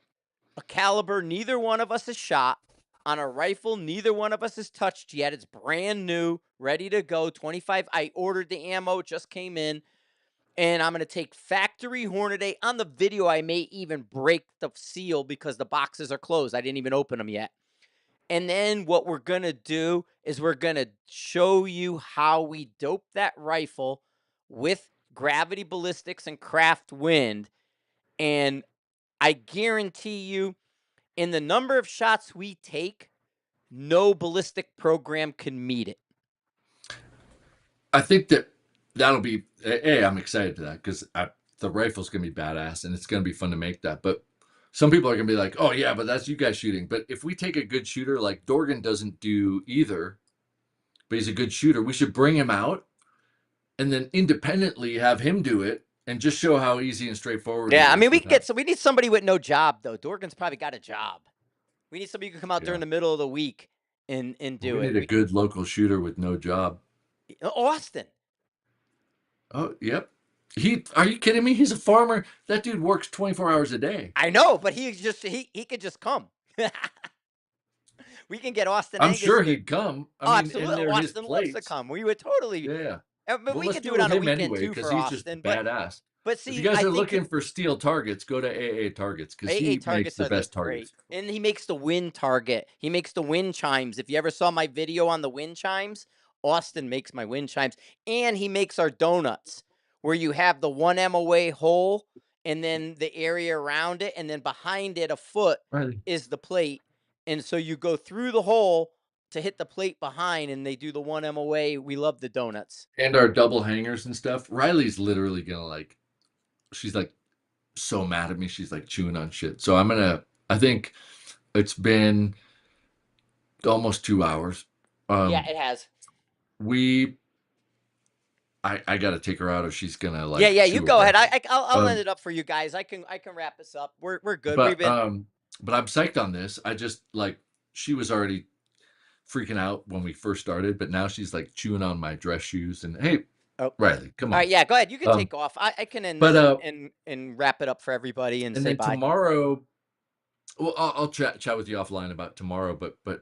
a caliber neither one of us has shot, on a rifle neither one of us has touched yet. It's brand new, ready to go. 25. I ordered the ammo, it just came in. And I'm going to take factory Hornady. On the video, I may even break the seal because the boxes are closed. I didn't even open them yet. And then what we're going to do is we're going to show you how we dope that rifle with Gravity Ballistics and Craft Wind. And I guarantee you, in the number of shots we take, no ballistic program can meet it. I think that'll be. Hey, I'm excited for that because the rifle's gonna be badass and it's gonna be fun to make that. But some people are gonna be like, "Oh yeah, but that's you guys shooting." But if we take a good shooter, like Dorgan doesn't do either, but he's a good shooter, we should bring him out and then independently have him do it and just show how easy and straightforward it Yeah, I mean, is without. we need somebody with no job though. Dorgan's probably got a job. We need somebody who can come out during Yeah, the middle of the week and do we it. need a good local shooter with no job. Austin. Oh, yep. Are you kidding me? He's a farmer. That dude works 24 hours a day. I know, but he could just come. We can get Austin I'm Angus sure to. he'd come. I Oh, mean, and absolutely. they're his Austin loves to plates. come. We would totally. Yeah. But Well, we let's could do do it it with on a him weekend anyway too because for he's just Austin. badass. But If you see, guys I are think looking for steel targets, go to AA Targets because AA he makes targets the are the best great, targets. and he makes the wind target. He makes the wind chimes. If you ever saw my video on the wind chimes, Austin makes my wind chimes, and he makes our donuts, where you have the 1 MOA hole, and then the area around it, and then behind it, a foot Riley. is the plate, and so you go through the hole to hit the plate behind, and they do the 1 MOA. We love the donuts. And our double hangers and stuff. Riley's literally gonna like. She's like so mad at me. She's like chewing on shit. So I think it's been almost 2 hours. Yeah, Um, it has. we I gotta take her out or she's gonna Yeah, like yeah. You chew go her ahead. right now. I'll end Um, it up for you guys. I can wrap this up. We're good. We've but been. I'm psyched on this. I just like she was already freaking out when we first started, but now she's like chewing on my dress shoes and hey, Oh, all Riley, come on. right. Yeah, go ahead. You can Um, take off. I can end but this and wrap it up for everybody and and say then bye. tomorrow, well, I'll chat with you offline about tomorrow. But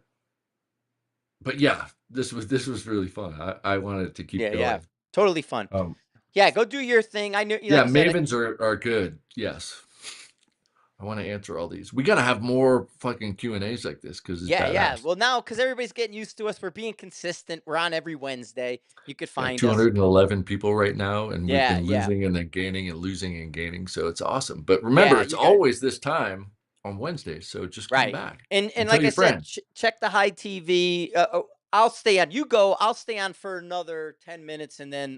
yeah, this was really fun. I wanted to keep Yeah, yeah. going. Totally fun. Um, Yeah, go do your thing. I knew, like yeah, I said, Mavens are good. Yes. I want to answer all these. We got to have more fucking Q&As like this because it's yeah, yeah. badass. Well, now because everybody's getting used to us, we're being consistent. We're on every Wednesday. You could Yeah, find us. 211 people right now, and we've Yeah, been yeah. losing and then gaining and losing and gaining. So it's awesome. But remember, Yeah, it's you got always this time on Wednesdays. So just come right. back And and tell like I your said, friends. check the high TV. I'll stay on. You go. I'll stay on for another 10 minutes, and then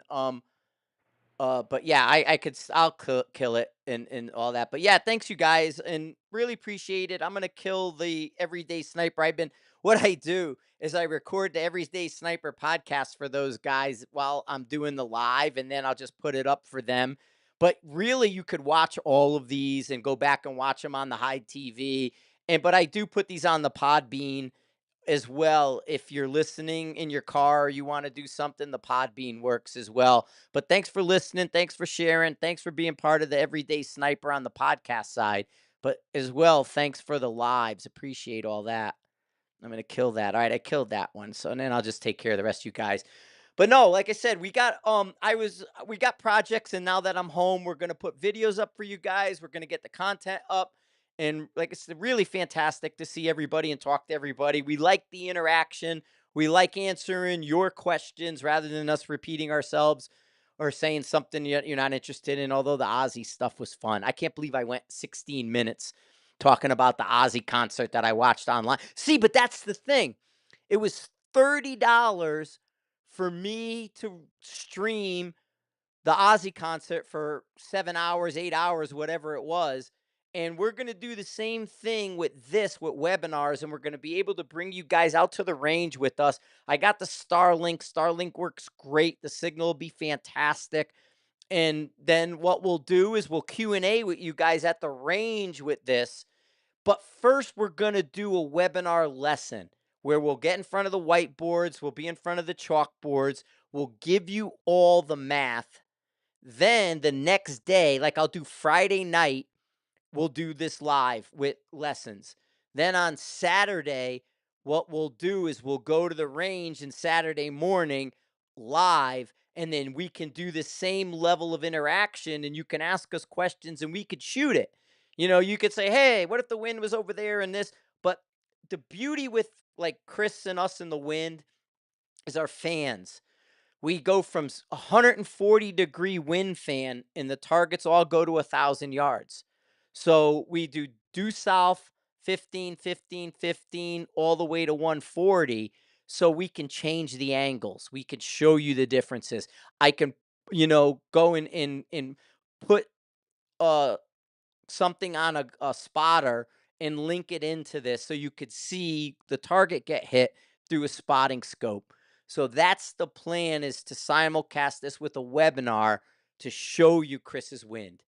but yeah, I'll kill it and all that. But yeah, thanks you guys and really appreciate it. I'm gonna kill the everyday sniper. What I do is I record the everyday sniper podcast for those guys while I'm doing the live, and then I'll just put it up for them. But really, you could watch all of these and go back and watch them on the high TV. But I do put these on the Podbean as well. If you're listening in your car or you want to do something, the Podbean works as well. But thanks for listening. Thanks for sharing. Thanks for being part of the Everyday Sniper on the podcast side. But as well, thanks for the lives. Appreciate all that. I'm going to kill that. All right, I killed that one. So and then I'll just take care of the rest of you guys. But no, like I said, we got projects, and now that I'm home, we're going to put videos up for you guys. We're going to get the content up, and like I said, really fantastic to see everybody and talk to everybody. We like the interaction. We like answering your questions rather than us repeating ourselves or saying something you're not interested in. Although the Ozzy stuff was fun, I can't believe I went 16 minutes talking about the Ozzy concert that I watched online. See, but that's the thing. It was $30 for me to stream the Ozzy concert for 7 hours, 8 hours, whatever it was. And we're going to do the same thing with webinars, and we're going to be able to bring you guys out to the range with us. I got the Starlink. Starlink works great. The signal will be fantastic. And then what we'll do is we'll Q&A with you guys at the range with this. But first, we're going to do a webinar lesson where we'll get in front of the whiteboards, we'll be in front of the chalkboards, we'll give you all the math. Then the next day, like I'll do Friday night, we'll do this live with lessons. Then on Saturday, what we'll do is we'll go to the range and Saturday morning live, and then we can do the same level of interaction and you can ask us questions and we could shoot it. You could say, hey, what if the wind was over there and this? But the beauty with like Chris and us in the wind is our fans. We go from 140-degree wind fan, and the targets all go to 1,000 yards. So we do due south, 15, 15, 15, all the way to 140. So we can change the angles. We can show you the differences. I can, go in put uh something on a spotter and link it into this so you could see the target get hit through a spotting scope. So that's the plan, is to simulcast this with a webinar to show you Chris's wind.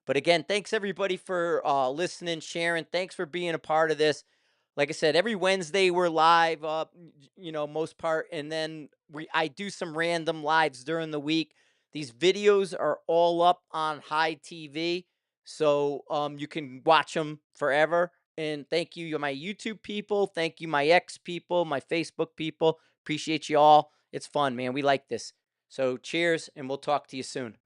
But again, thanks everybody for listening, sharing. Thanks for being a part of this. Like I said, every Wednesday we're live, most part, and then I do some random lives during the week. These videos are all up on High TV, so you can watch them forever. And thank you, my YouTube people. Thank you, my X people, my Facebook people. Appreciate you all. It's fun, man. We like this. So cheers, and we'll talk to you soon.